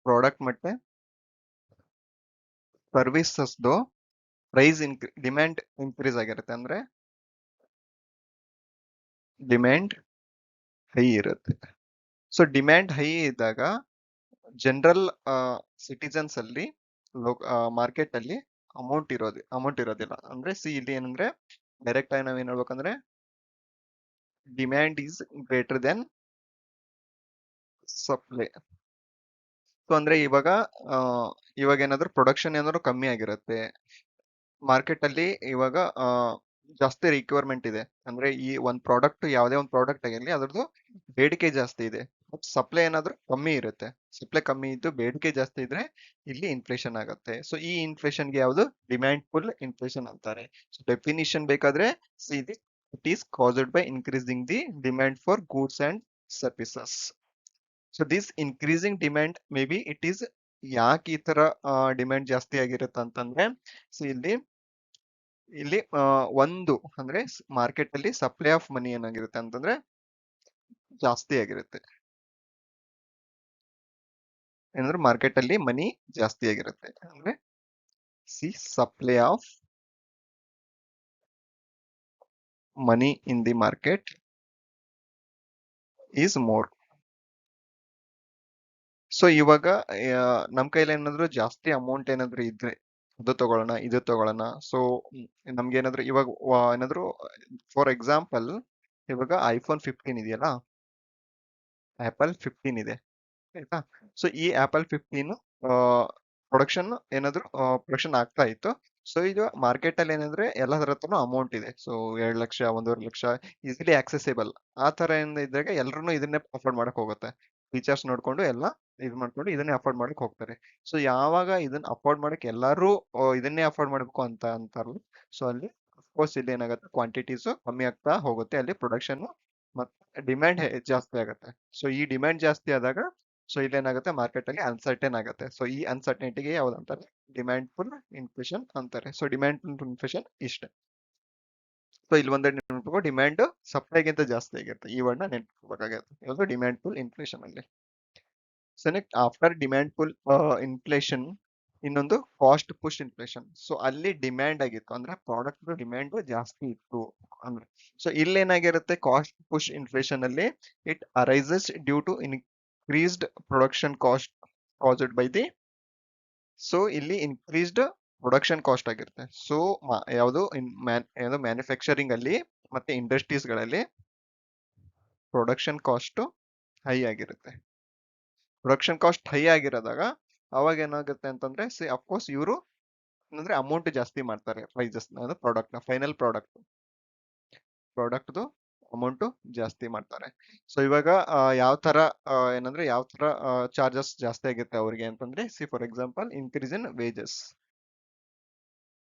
ಪ್ರಾಡಕ್ಟ್ ಮತ್ತೆ ಸರ್ವಿಸಸ್ ಪ್ರೈಸ್ ಡಿಮ್ಯಾಂಡ್ ಇನ್ಕ್ರೀಸ್ ಆಗಿರುತ್ತೆ, ಅಂದ್ರೆ ಡಿಮ್ಯಾಂಡ್ ಹೈ ಇರುತ್ತೆ. ಸೊ ಡಿಮ್ಯಾಂಡ್ ಹೈ ಇದ್ದಾಗ ಜನರಲ್ ಸಿಟಿಸನ್ಸ್ ಅಲ್ಲಿ ಮಾರ್ಕೆಟ್ ಅಲ್ಲಿ ಅಮೌಂಟ್ ಇರೋದಿಲ್ಲ. ಅಂದ್ರೆ ಇಲ್ಲಿ ಏನಂದ್ರೆ ಡೈರೆಕ್ಟ್ ಆಗಿ ನಾವೇನ್ ಹೇಳ್ಬೇಕಂದ್ರೆ demand is greater than supply. So ಅಂದ್ರೆ ಆ, ಇವಾಗ ಏನಾದ್ರು ಪ್ರೊಡಕ್ಷನ್ ಏನಾದ್ರು ಕಮ್ಮಿ ಆಗಿರುತ್ತೆ, ಮಾರ್ಕೆಟ್ ಅಲ್ಲಿ ಇವಾಗ ಜಾಸ್ತಿ ರಿಕ್ವೈರ್ಮೆಂಟ್ ಇದೆ, ಅಂದ್ರೆ ಈ ಒಂದ್ ಪ್ರಾಡಕ್ಟ್, ಯಾವುದೇ ಒಂದು ಪ್ರಾಡಕ್ಟ್ ಆಗಿರ್ಲಿ ಅದ್ರದ್ದು ಬೇಡಿಕೆ ಜಾಸ್ತಿ ಇದೆ, ಬಟ್ ಸಪ್ಲೈ ಏನಾದ್ರೂ ಕಮ್ಮಿ ಇರುತ್ತೆ. ಸಪ್ಲೈ ಕಮ್ಮಿ ಇದ್ದು ಬೇಡಿಕೆ ಜಾಸ್ತಿ ಇದ್ರೆ ಇಲ್ಲಿ ಇನ್ಫ್ಲೇಷನ್ ಆಗುತ್ತೆ. ಸೊ ಈ ಇನ್ಫ್ಲೇಷನ್ಗೆ ಯಾವುದು ಡಿಮ್ಯಾಂಡ್ ಫುಲ್ ಇನ್ಫ್ಲೇಷನ್ ಅಂತಾರೆ. ಸೊ ಡೆಫಿನಿಷನ್ ಬೇಕಾದ್ರೆ it is caused by increasing the demand for goods and services. So this increasing demand may be it is, ಯಾಕೆ ಈ ತರ ಡಿಮ್ಯಾಂಡ್ ಜಾಸ್ತಿ ಆಗಿರುತ್ತೆ ಅಂತಂದ್ರೆ, ಸೊ ಇಲ್ಲಿ ಇಲ್ಲಿ ಒಂದು ಅಂದ್ರೆ ಮಾರ್ಕೆಟ್ ಅಲ್ಲಿ ಸಪ್ಲೈ ಆಫ್ ಮನಿ ಏನಾಗಿರುತ್ತೆ ಅಂತಂದ್ರೆ ಜಾಸ್ತಿ ಆಗಿರುತ್ತೆ. ಏನಂದ್ರೆ ಮಾರ್ಕೆಟ್ ಅಲ್ಲಿ ಮನಿ ಜಾಸ್ತಿ ಆಗಿರುತ್ತೆ, ಅಂದ್ರೆ supply of money in the market is more. So ಇವಾಗ ನಮ್ ಕೈಲಿ ಏನಾದ್ರು ಜಾಸ್ತಿ ಅಮೌಂಟ್ ಏನಾದ್ರು ಇದ್ರೆ ಅದು ತಗೊಳ್ಳೋಣ ಇದು ತಗೊಳ್ಳೋಣ. ಸೊ ನಮ್ಗೆ ಏನಾದ್ರು ಇವಾಗ ಏನಾದ್ರು ಫಾರ್ ಎಕ್ಸಾಂಪಲ್ ಇವಾಗ ಐಫೋನ್ 15 ಇದೆಯಲ್ಲ, ಆಪಲ್ 15 ಇದೆ, ಆಯ್ತಾ. ಸೊ ಈ ಆಪಲ್ 15 ಪ್ರೊಡಕ್ಷನ್ ಏನಾದ್ರು ಪ್ರೊಡಕ್ಷನ್ ಆಗ್ತಾ ಇತ್ತು. ಸೊ ಇದು ಮಾರ್ಕೆಟ್ ಅಲ್ಲಿ ಏನಂದ್ರೆ ಎಲ್ಲರ ಹತ್ರನು ಅಮೌಂಟ್ ಇದೆ. So 2 lakh 1.5 lakh easily accessible. ಆ ತರ ಇದ್ದಾಗ ಎಲ್ರು ಇದನ್ನೇ ಅಫೋರ್ಡ್ ಮಾಡಕ್ ಹೋಗುತ್ತೆ, ಫೀಚರ್ಸ್ ನೋಡ್ಕೊಂಡು ಎಲ್ಲ ಇದು ಮಾಡ್ಕೊಂಡು ಇದನ್ನೇ ಅಫೋರ್ಡ್ ಮಾಡಕ್ ಹೋಗ್ತಾರೆ. ಸೊ ಯಾವಾಗ ಇದನ್ನ ಅಫೋರ್ಡ್ ಮಾಡಕ್ ಎಲ್ಲಾರು ಇದನ್ನೇ ಅಫೋರ್ಡ್ ಮಾಡ್ಬೇಕು ಅಂತ ಅಂತಾರಲ್ಲ, ಸೊ ಅಲ್ಲಿ ಅಫ್ಕೋರ್ಸ್ ಇಲ್ಲಿ ಏನಾಗುತ್ತೆ, ಕ್ವಾಂಟಿಟೀಸ್ ಕಮ್ಮಿ ಆಗ್ತಾ ಹೋಗುತ್ತೆ, ಅಲ್ಲಿ ಪ್ರೊಡಕ್ಷನ್ ಮತ್ತೆ ಡಿಮ್ಯಾಂಡ್ ಜಾಸ್ತಿ ಆಗುತ್ತೆ. ಸೊ ಈ ಡಿಮ್ಯಾಂಡ್ ಜಾಸ್ತಿ ಆದಾಗ ಸೊ ಇಲ್ಲೇನಾಗುತ್ತೆ, ಮಾರ್ಕೆಟ್ ಅಲ್ಲಿ ಅನ್ಸರ್ಟೈನ್ ಆಗುತ್ತೆ. ಸೊ ಈ ಅನ್ಸರ್ಟನಿಟಿಗೆ ಯಾವ್ದು ಅಂತಾರೆ, ಡಿಮ್ಯಾಂಡ್ ಫುಲ್ ಇನ್ಫ್ಲೇಷನ್ ಅಂತಾರೆ. ಸೊ ಡಿಮ್ಯಾಂಡ್ ಫುಲ್ ಇನ್ಫ್ಲೇಷನ್ ಇಷ್ಟೇ. ಸೊ ಇಲ್ಲಿ ಒಂದೇ ನೆನ್ಪಿಟ್ಕೋ, ಡಿಮ್ಯಾಂಡ್ ಸಪ್ಲೈಗಿಂತ ಜಾಸ್ತಿ ಆಗಿರುತ್ತೆ, ಈ ವರ್ಡ್ನ ನೆನ್ಪಿಟ್ಕೋಬೇಕಾಗುತ್ತೆ ಯಾವುದು ಡಿಮ್ಯಾಂಡ್ ಫುಲ್ ಇನ್ಫ್ಲೇಷನ್ ಅಲ್ಲಿ. So next after demand pull inflation ಇನ್ನೊಂದು ಕಾಸ್ಟ್ ಪುಷ್ ಇನ್ಫ್ಲೇಷನ್. ಸೊ ಅಲ್ಲಿ ಡಿಮ್ಯಾಂಡ್ ಆಗಿತ್ತು, ಅಂದ್ರೆ ಪ್ರಾಡಕ್ಟ್ ಡಿಮ್ಯಾಂಡ್ ಜಾಸ್ತಿ ಇತ್ತು ಅಂದ್ರೆ. ಸೊ ಇಲ್ಲೇನಾಗಿರುತ್ತೆ, ಕಾಸ್ಟ್ ಪುಷ್ ಇನ್ಫ್ಲೇಷನ್ ಅಲ್ಲಿ it arises due to increased production cost caused by the. So ಇಲ್ಲಿ ಇನ್ಕ್ರೀಸ್ಡ್ ಪ್ರೊಡಕ್ಷನ್ ಕಾಸ್ಟ್ ಆಗಿರುತ್ತೆ. ಸೊ ಯಾವುದು ಯಾವುದು ಮ್ಯಾನುಫ್ಯಾಕ್ಚರಿಂಗ್ ಅಲ್ಲಿ ಮತ್ತೆ ಇಂಡಸ್ಟ್ರೀಸ್ ಗಳಲ್ಲಿ ಪ್ರೊಡಕ್ಷನ್ ಕಾಸ್ಟ್ ಹೈ ಆಗಿರುತ್ತೆ. ಪ್ರೊಡಕ್ಷನ್ ಕಾಸ್ಟ್ ಹೈ ಆಗಿರೋದಾಗ ಅವಾಗ ಏನಾಗುತ್ತೆ ಅಂತಂದ್ರೆ, ಅಫ್ಕೋರ್ಸ್ ಇವರು ಅಂದ್ರೆ ಅಮೌಂಟ್ ಜಾಸ್ತಿ ಮಾಡ್ತಾರೆ, ಪ್ರೈಸಸ್ ಪ್ರಾಡಕ್ಟ್ ಫೈನಲ್ ಪ್ರಾಡಕ್ಟ್ದು ಅಮೌಂಟ್ ಜಾಸ್ತಿ ಮಾಡ್ತಾರೆ. ಸೊ ಇವಾಗ ಯಾವ ತರ ಏನಂದ್ರೆ ಯಾವ ತರ ಚಾರ್ಜಸ್ ಜಾಸ್ತಿ ಆಗುತ್ತೆ ಅವ್ರಿಗೆ ಅಂತಂದ್ರೆ, for example increase in wages,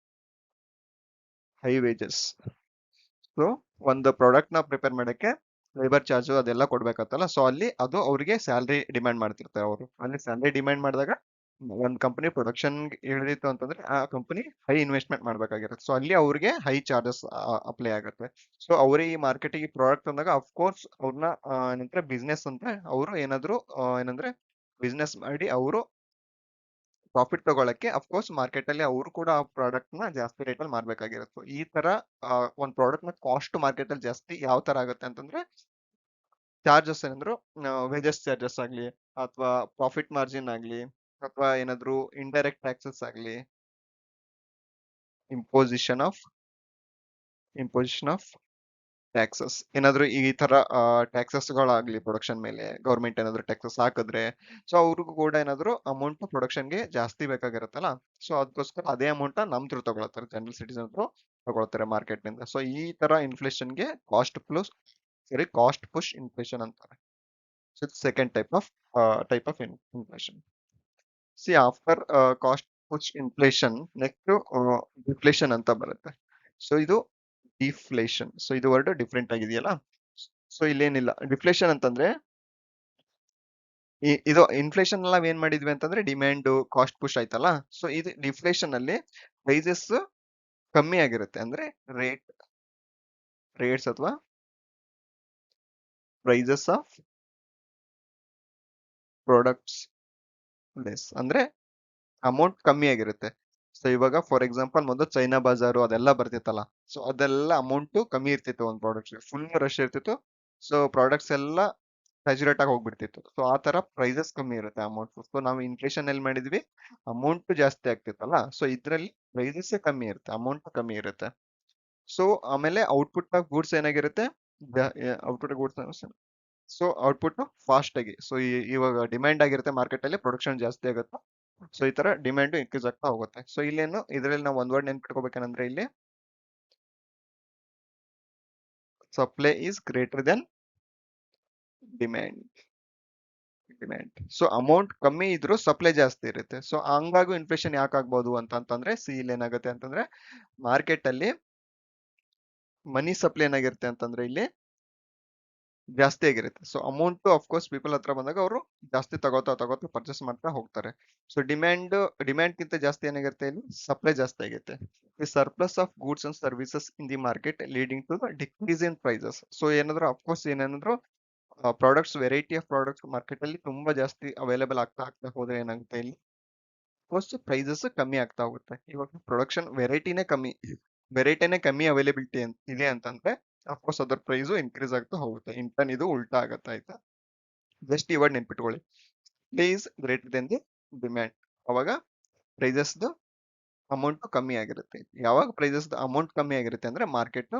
high wages. So ಒಂದು ಪ್ರಾಡಕ್ಟ್ ನ ಪ್ರಿಪೇರ್ ಮಾಡಕ್ಕೆ ಲೇಬರ್ ಚಾರ್ಜು ಅದೆಲ್ಲ ಕೊಡ್ಬೇಕಾಗತ್ತಲ್ಲ. ಸೊ ಅಲ್ಲಿ ಅದು ಅವ್ರಿಗೆ ಸ್ಯಾಲರಿ ಡಿಮ್ಯಾಂಡ್ ಮಾಡ್ತಿರ್ತಾರೆ ಅವರು. ಅಲ್ಲಿ ಸ್ಯಾಲರಿ ಡಿಮ್ಯಾಂಡ್ ಮಾಡಿದಾಗ ಒಂದು ಕಂಪನಿ ಪ್ರೊಡಕ್ಷನ್ ಇಳಿದಿತ್ತು ಅಂತಂದ್ರೆ ಆ ಕಂಪನಿ ಹೈ ಇನ್ವೆಸ್ಟ್ಮೆಂಟ್ ಮಾಡ್ಬೇಕಾಗಿರುತ್ತೆ. ಸೊ ಅಲ್ಲಿ ಅವ್ರಿಗೆ ಹೈ ಚಾರ್ಜಸ್ ಅಪ್ಲೈ ಆಗುತ್ತೆ. ಸೊ ಅವರೇ ಈ ಮಾರ್ಕೆಟಿಗೆ ಪ್ರಾಡಕ್ಟ್ ಅಂದಾಗ ಅಫ್ಕೋರ್ಸ್ ಅವ್ರನ್ನ ಏನಂದ್ರೆ ಬಿಸ್ನೆಸ್ ಅಂತ ಅವರು ಏನಾದ್ರು ಏನಂದ್ರೆ ಬಿಸ್ನೆಸ್ ಮಾಡಿ ಅವರು ಪ್ರಾಫಿಟ್ ತಗೊಳಕ್ಕೆ ಅಫ್ಕೋರ್ಸ್ ಮಾರ್ಕೆಟ್ ಅಲ್ಲಿ ಅವರು ಕೂಡ ಆ ಪ್ರಾಡಕ್ಟ್ ನ ಜಾಸ್ತಿ ರೇಟ್ ಅಲ್ಲಿ ಮಾರ್ಬೇಕಾಗಿರುತ್ತೆ. ಈ ತರ ಒಂದು ಪ್ರಾಡಕ್ಟ್ ನ ಕಾಸ್ಟ್ ಮಾರ್ಕೆಟ್ ಅಲ್ಲಿ ಜಾಸ್ತಿ ಯಾವ ತರ ಆಗುತ್ತೆ ಅಂತಂದ್ರೆ ಚಾರ್ಜಸ್ ಏನಂದ್ರು ವೇಜಸ್ ಚಾರ್ಜಸ್ ಆಗ್ಲಿ ಅಥವಾ ಪ್ರಾಫಿಟ್ ಮಾರ್ಜಿನ್ ಆಗ್ಲಿ ಅಥವಾ ಏನಾದ್ರು ಇಂಡೈರೆಕ್ಟ್ ಟ್ಯಾಕ್ಸಸ್ ಆಗ್ಲಿ imposition of imposition of taxes ಏನಾದ್ರು ಈ ತರ ಟ್ಯಾಕ್ಸಸ್ ಗಳಾಗ್ಲಿ ಪ್ರೊಡಕ್ಷನ್ ಮೇಲೆ ಗೌರ್ಮೆಂಟ್ ಏನಾದ್ರು ಟ್ಯಾಕ್ಸಸ್ ಹಾಕಿದ್ರೆ ಸೊ ಅವ್ರಿಗೂ ಕೂಡ ಏನಾದ್ರು ಅಮೌಂಟ್ ಪ್ರೊಡಕ್ಷನ್ಗೆ ಜಾಸ್ತಿ ಬೇಕಾಗಿರುತ್ತಲ್ಲ. ಸೊ ಅದಕ್ಕೋಸ್ಕರ ಅದೇ ಅಮೌಂಟ್ ನಮ್ ಥ್ರೂ ತಗೊಳತ್ತಾರೆ, ಜನರಲ್ ಸಿಟಿಸನ್ ಥ್ರೂ ತಗೊಳ್ತಾರೆ ಮಾರ್ಕೆಟ್ ನಿಂದ. ಸೊ ಈ ತರ ಇನ್ಫ್ಲೇಷನ್ಗೆ ಕಾಸ್ಟ್ ಪುಷ್ ಇನ್ಫ್ಲೇಷನ್ ಅಂತಾರೆ. So second type of inflation. C after cost push inflation next deflation ಅಂತ ಬರುತ್ತೆ. ಸೊ ಇದು ಡಿಫ್ಲೇಷನ್. ಸೊ ಇದು ವರ್ಡ್ ಡಿಫ್ರೆಂಟ್ ಆಗಿದೆಯಲ್ಲ. ಸೊ ಇಲ್ಲೇನಿಲ್ಲ, ಡಿಫ್ಲೇಷನ್ ಅಂತಂದ್ರೆ ಇದು ಇನ್ಫ್ಲೇಷನ್ ನಾವ್ ಏನ್ ಮಾಡಿದ್ವಿ ಅಂತಂದ್ರೆ ಡಿಮ್ಯಾಂಡ್ ಕಾಸ್ಟ್ ಪುಷ್ ಆಯ್ತಲ್ಲ. ಸೊ ಇದು ಡಿಫ್ಲೇಷನ್ ಅಲ್ಲಿ ಪ್ರೈಸಸ್ ಕಮ್ಮಿ ಆಗಿರುತ್ತೆ, ಅಂದ್ರೆ ರೇಟ್ಸ್ ಅಥವಾ ಪ್ರೈಸಸ್ ಆಫ್ ಪ್ರಾಡಕ್ಟ್ಸ್ ಲೆಸ್, ಅಂದ್ರೆ ಅಮೌಂಟ್ ಕಮ್ಮಿ ಆಗಿರುತ್ತೆ. ಸೊ ಇವಾಗ ಫಾರ್ ಎಕ್ಸಾಂಪಲ್ ಮೊದಲು ಚೈನಾ ಬಜಾರು ಅದೆಲ್ಲ ಬರ್ತಿತ್ತಲ್ಲ. ಸೊ ಅದೆಲ್ಲ ಅಮೌಂಟ್ ಕಮ್ಮಿ ಇರ್ತಿತ್ತು ಒಂದು ಪ್ರಾಡಕ್ಟ್ಸ್, ಫುಲ್ ರಶ್ ಇರ್ತಿತ್ತು. ಸೊ ಪ್ರಾಡಕ್ಟ್ಸ್ ಎಲ್ಲ ಸ್ಯಾಚುರೇಟ್ ಆಗಿ ಹೋಗ್ಬಿಡ್ತಿತ್ತು. ಸೊ ಆ ತರ ಪ್ರೈಸಸ್ ಕಮ್ಮಿ ಇರುತ್ತೆ ಅಮೌಂಟ್. ಸೊ ನಾವು ಇನ್ಫ್ಲೇಷನ್ ಎಲ್ಲಿ ಮಾಡಿದ್ವಿ, ಅಮೌಂಟ್ ಜಾಸ್ತಿ ಆಗ್ತಿತ್ತಲ್ಲ. ಸೊ ಇದ್ರಲ್ಲಿ ಪ್ರೈಸಸ್ ಕಮ್ಮಿ ಇರುತ್ತೆ, ಅಮೌಂಟ್ ಕಮ್ಮಿ ಇರುತ್ತೆ. ಸೊ ಆಮೇಲೆ ಔಟ್ಪುಟ್ ಆಫ್ ಗೂಡ್ಸ್ ಏನಾಗಿರುತ್ತೆ, output goods so output fast ಆಗಿ. ಸೊ ಇವಾಗ ಡಿಮ್ಯಾಂಡ್ ಆಗಿರುತ್ತೆ ಮಾರ್ಕೆಟ್ ಅಲ್ಲಿ, ಪ್ರೊಡಕ್ಷನ್ ಜಾಸ್ತಿ ಆಗುತ್ತೆ. ಸೊ ಈ ತರ ಡಿಮ್ಯಾಂಡ್ ಇನ್ಕ್ರೀಸ್ ಆಗ್ತಾ ಹೋಗುತ್ತೆ. ಸೊ ಇಲ್ಲೇನು ಇದ್ರಲ್ಲಿ ನಾವು ಒಂದ್ ವರ್ಡ್ ನೆನ್ಪಿಟ್ಕೋಬೇಕಂದ್ರೆ ಇಲ್ಲಿ supply is greater than demand. So amount ಕಮ್ಮಿ ಇದ್ರೂ ಸಪ್ಲೈ ಜಾಸ್ತಿ ಇರುತ್ತೆ. ಸೊ ಹಂಗಾಗೂ ಇನ್ಫ್ಲೇಷನ್ ಯಾಕೆ ಆಗ್ಬೋದು ಅಂತಂದ್ರೆ ಸಿ ಇಲ್ಲಿ ಏನಾಗುತ್ತೆ ಅಂತಂದ್ರೆ ಮಾರ್ಕೆಟ್ ಅಲ್ಲಿ ಮನಿ ಸಪ್ಲೈ ಏನಾಗಿರುತ್ತೆ ಅಂತಂದ್ರೆ ಇಲ್ಲಿ ಜಾಸ್ತಿ ಆಗಿರುತ್ತೆ. ಸೊ ಅಮೌಂಟ್ ಅಫ್ಕೋರ್ಸ್ ಪೀಪಲ್ ಹತ್ರ ಬಂದಾಗ ಅವರು ಜಾಸ್ತಿ ತಗೋತಾ ಪರ್ಚೇಸ್ ಮಾಡ್ತಾ ಹೋಗ್ತಾರೆ. ಸೊ ಡಿಮ್ಯಾಂಡ್ ಗಿಂತ ಜಾಸ್ತಿ ಏನಾಗಿರುತ್ತೆ, ಇಲ್ಲಿ ಸಪ್ಲೈ ಜಾಸ್ತಿ ಆಗುತ್ತೆ. The surplus of goods and services in the market leading to the decrease in prices. So ಏನಾದ್ರು ಅಫ್ಕೋರ್ಸ್ ಏನೇನಾದ್ರು products variety of products market ಅಲ್ಲಿ ತುಂಬಾ ಜಾಸ್ತಿ ಅವೈಲೇಬಲ್ ಆಗ್ತಾ ಹೋದ್ರೆ ಏನಾಗುತ್ತೆ, ಇಲ್ಲಿ ಅಫ್ಕೋರ್ಸ್ ಪ್ರೈಸಸ್ ಕಮ್ಮಿ ಆಗ್ತಾ ಹೋಗುತ್ತೆ. ಇವಾಗ ಪ್ರೊಡಕ್ಷನ್ ವೆರೈಟಿನೇ ಕಮ್ಮಿ ಅವೈಲೇಬಿಲಿಟಿ ಇದೆ ಅಂತಂದ್ರೆ ಅಫ್ಕೋರ್ಸ್ ಅದರ ಪ್ರೈಸು ಇನ್ಕ್ರೀಸ್ ಆಗ್ತಾ ಹೋಗುತ್ತೆ. ಇಂಟರ್ನ್ ಇದು ಉಲ್ಟಾ ಆಗತ್ತೆ, ಆಯ್ತಾ. ಜಸ್ಟ್ ಈ ವರ್ಡ್ ನೆನ್ಪಿಟ್ಕೊಳ್ಳಿ, please greater than the demand. ಅವಾಗ ಪ್ರೈಸಸ್ ಅಮೌಂಟ್ ಕಮ್ಮಿ ಆಗಿರುತ್ತೆ. ಯಾವಾಗ ಪ್ರೈಸಸ್ ಅಮೌಂಟ್ ಕಮ್ಮಿ ಆಗಿರುತ್ತೆ ಅಂದ್ರೆ ಮಾರ್ಕೆಟ್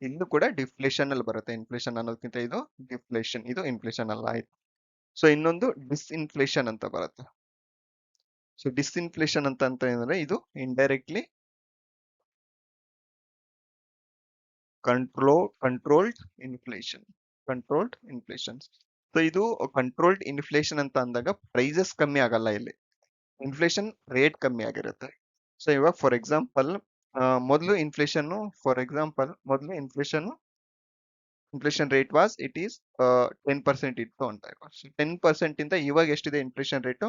ಇಲ್ಲೂ ಕೂಡ ಡಿಫ್ಲೇಷನ್ ಅಲ್ಲಿ ಬರುತ್ತೆ. ಇನ್ಫ್ಲೇಷನ್ ಅನ್ನೋದಕ್ಕಿಂತ ಇದು ಡಿಫ್ಲೇಷನ್, ಇದು ಇನ್ಫ್ಲೇಷನ್ ಅಲ್ಲ, ಆಯ್ತು. ಸೊ ಇನ್ನೊಂದು ಡಿಸ್ಇನ್ಫ್ಲೇಷನ್ ಅಂತ ಬರುತ್ತೆ. ಸೊ ಡಿಸ್ಇನ್ಫ್ಲೇಷನ್ ಅಂತ ಏನಂದ್ರೆ ಇದು ಇಂಡೈರೆಕ್ಟ್ಲಿ ಕಂಟ್ರೋಲ್ಡ್ ಇನ್ಫ್ಲೇಷನ್. ಸೊ ಇದು ಕಂಟ್ರೋಲ್ಡ್ ಇನ್ಫ್ಲೇಷನ್ ಅಂತ ಅಂದಾಗ ಪ್ರೈಸಸ್ ಕಮ್ಮಿ ಆಗಲ್ಲ, ಇಲ್ಲಿ ಇನ್ಫ್ಲೇಷನ್ ರೇಟ್ ಕಮ್ಮಿ ಆಗಿರುತ್ತೆ. ಸೊ ಇವಾಗ ಫಾರ್ ಎಕ್ಸಾಂಪಲ್ ಮೊದಲು inflation rate was it is 10% ಇತ್ತು ಅಂತ. 10% ಇಂದ ಇವಾಗ ಎಷ್ಟಿದೆ ಇನ್ಫ್ಲೇಷನ್ ರೇಟು,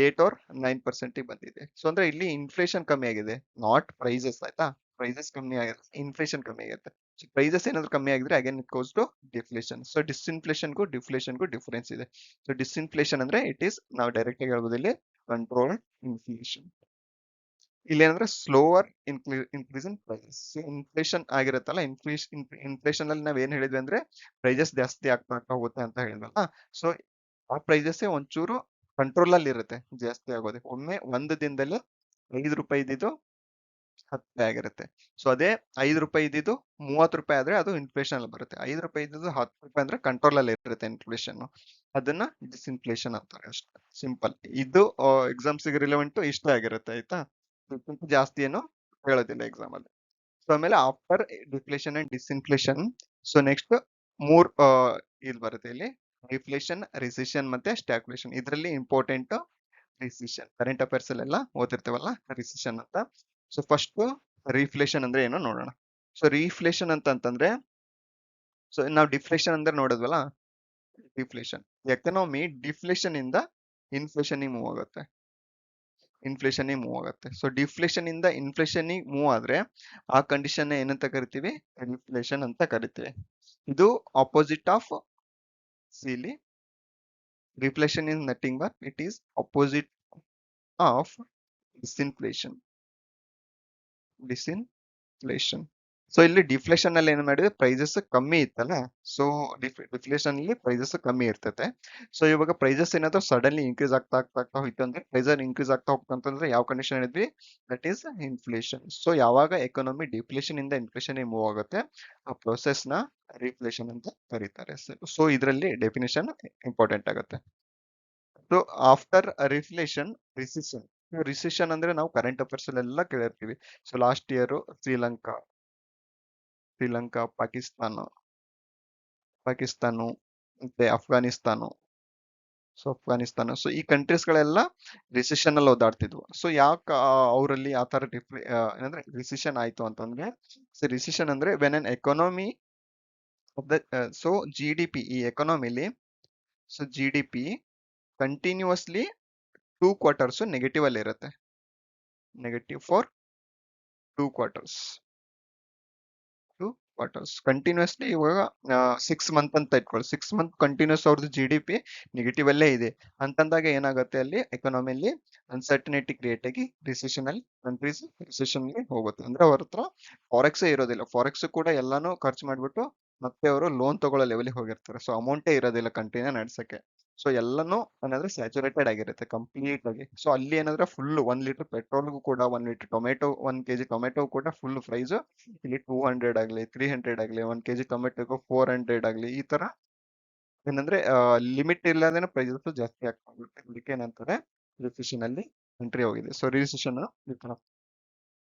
8 or 9% ಬಂದಿದೆ. ಸೊ ಅಂದ್ರೆ ಇಲ್ಲಿ ಇನ್ಫ್ಲೇಷನ್ ಕಮ್ಮಿ ಆಗಿದೆ, ನಾಟ್ ಪ್ರೈಸಸ್, ಆಯ್ತಾ. ಪ್ರೈಸಸ್ ಕಮ್ಮಿ ಆಗಿದೆ, ಇನ್ಫ್ಲೇಷನ್ ಕಮ್ಮಿ ಆಗುತ್ತೆ. ಸೊ ಪ್ರೈಸಸ್ ಏನಾದ್ರು ಕಮ್ಮಿ ಆಗಿದ್ರೆ again it goes to deflation. So ಡಿಸ್ಇನ್ಫ್ಲೇಷನ್ಗೂ ಡಿಫ್ಲೇಷನ್ಗೂ ಡಿಫರೆನ್ಸ್ ಇದೆ. ಸೊ ಡಿಸ್ಇನ್ಫ್ಲೇಷನ್ ಅಂದ್ರೆ ಇಟ್ ಈಸ್, ನಾವು ಡೈರೆಕ್ಟ್ ಆಗಿ ಹೇಳ್ಬೋದು ಇಲ್ಲಿ ಕಂಟ್ರೋಲ್ಡ್ ಇನ್ಫ್ಲೇಷನ್. ಇಲ್ಲಿ ಏನಂದ್ರೆ slower increase in prices. Inflation ಆಗಿರುತ್ತಲ್ಲ, ಇನ್ಫ್ಲೇಷನ್ ಅಲ್ಲಿ ನಾವ್ ಏನ್ ಹೇಳಿದ್ವಿ ಅಂದ್ರೆ ಪ್ರೈಸಸ್ ಜಾಸ್ತಿ ಆಗ್ತಾ ಹೋಗುತ್ತೆ ಅಂತ ಹೇಳಿದ್ವಲ್ಲ. ಸೊ ಆ ಪ್ರೈಸಸ್ ಒಂಚೂರು ಕಂಟ್ರೋಲ್ ಅಲ್ಲಿ ಇರುತ್ತೆ, ಜಾಸ್ತಿ ಆಗೋದೆ ಒಮ್ಮೆ ಒಂದು ದಿನದಲ್ಲಿ 5 ರೂಪಾಯಿ ಇದ್ದಿದ್ದು 10 ರೂಪಾಯಿ ಆಗಿರುತ್ತೆ. ಸೊ ಅದೇ 5 ರೂಪಾಯಿ ಇದ್ದಿದ್ದು 30 ರೂಪಾಯಿ ಆದ್ರೆ ಅದು ಇನ್ಫ್ಲೇಷನ್ ಅಲ್ಲಿ ಬರುತ್ತೆ. 5 ರೂಪಾಯಿ ಇದ್ದಿದ್ದು 10 ರೂಪಾಯಿ ಅಂದ್ರೆ ಕಂಟ್ರೋಲ್ ಅಲ್ಲಿ ಇರುತ್ತೆ ಇನ್ಫ್ಲೇಷನ್. ಅದನ್ನ ಡಿಸ್ಇನ್ಫ್ಲೇಷನ್ ಅಂತಾರೆ, ಅಷ್ಟೇ ಸಿಂಪಲ್. ಇದು ಎಕ್ಸಾಮ್ಸ್ ಗೆ ರಿಲೆವೆಂಟ್ ಇಷ್ಟೇ ಆಗಿರುತ್ತೆ, ಆಯ್ತಾ. ಇದಕ್ಕಿಂತ ಜಾಸ್ತಿ ಏನು ಹೇಳೋದಿಲ್ಲ ಎಕ್ಸಾಮ್ ಅಲ್ಲಿ. ಸೊ ಆಮೇಲೆ after deflation and disinflation, so next ಮೂರ್ ಇಲ್ಲಿ ಬರುತ್ತೆ, ಇಲ್ಲಿ ಡಿಫ್ಲೇಷನ್, ರಿಸೆಷನ್ ಮತ್ತೆ ಸ್ಟ್ಯಾಗ್ಫ್ಲೇಷನ್. ಇದರಲ್ಲಿ ಇಂಪಾರ್ಟೆಂಟ್ ರಿಸೆಷನ್, ಕರೆಂಟ್ ಅಫೇರ್ಸ್ ಅಲ್ಲೆಲ್ಲ ಓದಿರ್ತೀವಲ್ಲ ರಿಸೆಷನ್ ಅಂತ. ಸೊ ಫಸ್ಟ್ ರೀಫ್ಲೇಷನ್ ಅಂದ್ರೆ ಏನೋ ನೋಡೋಣ. ಸೊ ರೀಫ್ಲೇಷನ್ ಅಂತಂದ್ರೆ ಸೊ ನಾವು ಡಿಫ್ಲೇಷನ್ ಅಂದ್ರೆ ನೋಡಿದ್ವಲ್ಲ, ಡಿಫ್ಲೇಷನ್ ಎಕನಾಮಿ ಡಿಫ್ಲೇಷನ್ ಇಂದ ಇನ್ಫ್ಲೇಷನ್ ಮೂವ್ ಆಗುತ್ತೆ, ಸೊ ಡಿಫ್ಲೇಷನ್ ಇಂದ ಇನ್ಫ್ಲೇಷನ್ ಮೂವ್ ಆದ್ರೆ ಆ ಕಂಡೀಷನ್ ಏನಂತ ಕರಿತೀವಿ, ರಿಫ್ಲೇಷನ್ ಅಂತ ಕರಿತೀವಿ. ಇದು ಆಪೋಸಿಟ್ ಆಫ್ ಸಿಲಿ, reflation is nothing but it is opposite of disinflation. Disinflation. So ಇಲ್ಲಿ ಡಿಫ್ಲೇಷನ್ ಅಲ್ಲಿ ಏನ್ ಮಾಡಿದ್ರೆ ಪ್ರೈಸಸ್ ಕಮ್ಮಿ ಇತ್ತಲ್ಲ, ಸೊ ಡಿಫ್ಲೇಷನ್ ಅಲ್ಲಿ ಪ್ರೈಸಸ್ ಕಮ್ಮಿ ಇರ್ತದೆ. ಸೊ ಇವಾಗ ಪ್ರೈಸಸ್ ಏನಾದ್ರು ಸಡನ್ಲಿ ಇನ್ಕ್ರೀಸ್ ಆಗ್ತಾ ಆಗ್ತಾ ಆಗ್ತಾ ಹೋಯ್ತು ಅಂದ್ರೆ, ಪ್ರೈಸರ್ ಇನ್ಕ್ರೀಸ್ ಆಗ್ತಾ ಹೋಗ್ತಂತಂದ್ರೆ ಯಾವ ಕಂಡೀಷನ್ ಹೇಳಿದ್ವಿ, ದಟ್ ಈಸ್ ಇನ್ಫ್ಲೇಷನ್. ಸೊ ಯಾವಾಗ ಎಕಾನಮಿ ಡಿಫ್ಲೇಷನ್ ಇಂದ ಇನ್ಫ್ಲೇಷನ್ ಮೂವ್ ಆಗುತ್ತೆ, ಆ ಪ್ರೊಸೆಸ್ ನ ರಿಫ್ಲೇಷನ್ ಅಂತ ಕರೀತಾರೆ. ಸೊ ಇದರಲ್ಲಿ ಡೆಫಿನೇಷನ್ ಇಂಪಾರ್ಟೆಂಟ್ ಆಗುತ್ತೆ. So after reflation, recession. Recession ಅಂದ್ರೆ ನಾವು ಕರೆಂಟ್ ಅಫೇರ್ಸ್ ಅಲ್ಲೆಲ್ಲ ಕೇಳಿರ್ತೀವಿ. So last year Sri Lanka, Pakistan ಮತ್ತೆ ಅಫ್ಘಾನಿಸ್ತಾನ. ಸೊ ಈ ಕಂಟ್ರೀಸ್ ಗಳೆಲ್ಲ ರಿಸಿಷನ್ ಅಲ್ಲಿ ಓದಾಡ್ತಿದ್ವು. ಸೊ ಯಾಕೆ ಅವರಲ್ಲಿ ಆ ತರ ಏನಂದ್ರೆ ರಿಸಿಷನ್ ಆಯ್ತು ಅಂತಂದ್ರೆ, ರಿಸಿಷನ್ ಅಂದ್ರೆ when an economy of the, so G D P, ಈ ಎಕಾನಮಿಲಿ, so G D P continuously 2 quarters negative ಅಲ್ಲಿ ಇರುತ್ತೆ, ನೆಗೆಟಿವ್ ಫಾರ್ 2 ಕ್ವಾರ್ಟರ್ಸ್. ಕಂಟಿನ್ಯೂಸ್ಲಿ ಇವಾಗ 6 ಮಂತ್ ಅಂತ ಇಟ್ಕೊಳ್ಳಿ, 6 ಮಂತ್ ಕಂಟಿನ್ಯೂಸ್ ಅವ್ರದ್ದು ಜಿ ಡಿ ಪಿ ನೆಗೆಟಿವ್ ಅಲ್ಲೇ ಇದೆ ಅಂತಂದಾಗ ಏನಾಗುತ್ತೆ, ಅಲ್ಲಿ ಎಕಾನಮಿಲಿ ಅನ್ಸರ್ಟನಿಟಿ ಕ್ರಿಯೇಟ್ ಆಗಿ ಕಂಟ್ರೀಸ್ ರಿಸೆಷನ್ ಗೆ ಹೋಗುತ್ತೆ. ಅಂದ್ರೆ ಅವ್ರ ಹತ್ರ ಫಾರೆಕ್ಸ್ ಇರೋದಿಲ್ಲ, ಫಾರೆಕ್ಸ್ ಕೂಡ ಎಲ್ಲಾನು ಖರ್ಚು ಮಾಡ್ಬಿಟ್ಟು ಮತ್ತೆ ಅವರು ಲೋನ್ ತಗೊಳ್ಳೋ ಲೆವೆಲ್ಗೆ ಹೋಗಿರ್ತಾರೆ. ಸೊ ಅಮೌಂಟೇ ಇರೋದಿಲ್ಲ ಕಂಟ್ರಿನ ನಡ್ಸಕ್ಕೆ. ಸೊ ಎಲ್ಲಾನು ಏನಾದ್ರೆ ಸ್ಯಾಚುರೇಟೆಡ್ ಆಗಿರುತ್ತೆ ಕಂಪ್ಲೀಟ್ ಆಗಿ. ಸೊ ಅಲ್ಲಿ ಏನಾದ್ರೆ ಫುಲ್ 1 ಲೀಟರ್ ಪೆಟ್ರೋಲ್ಗೂ ಕೂಡ, 1 ಲೀಟರ್ ಟೊಮೆಟೊ, 1 kg ಟೊಮೆಟೊ ಕೂಡ ಫುಲ್ ಪ್ರೈಸ್ ಇಲ್ಲಿ 200 ಆಗ್ಲಿ, 300 ಆಗ್ಲಿ, 1 kg ಟೊಮೆಟೊಗೂ 400 ಆಗ್ಲಿ, ಈ ತರ ಏನಂದ್ರೆ ಲಿಮಿಟ್ ಇಲ್ಲದೇನೆ ಪ್ರೈಸಸ್ ಜಾಸ್ತಿ ಆಗ್ತಾ ಹೋಗುತ್ತೆ. ಅದಕ್ಕೆ ಏನಂತಾರೆ, ರಿಸಿಷನ್ ಅಲ್ಲಿ ಎಂಟ್ರಿ ಹೋಗಿದೆ. ಸೊ ರಿಸಿಷನ್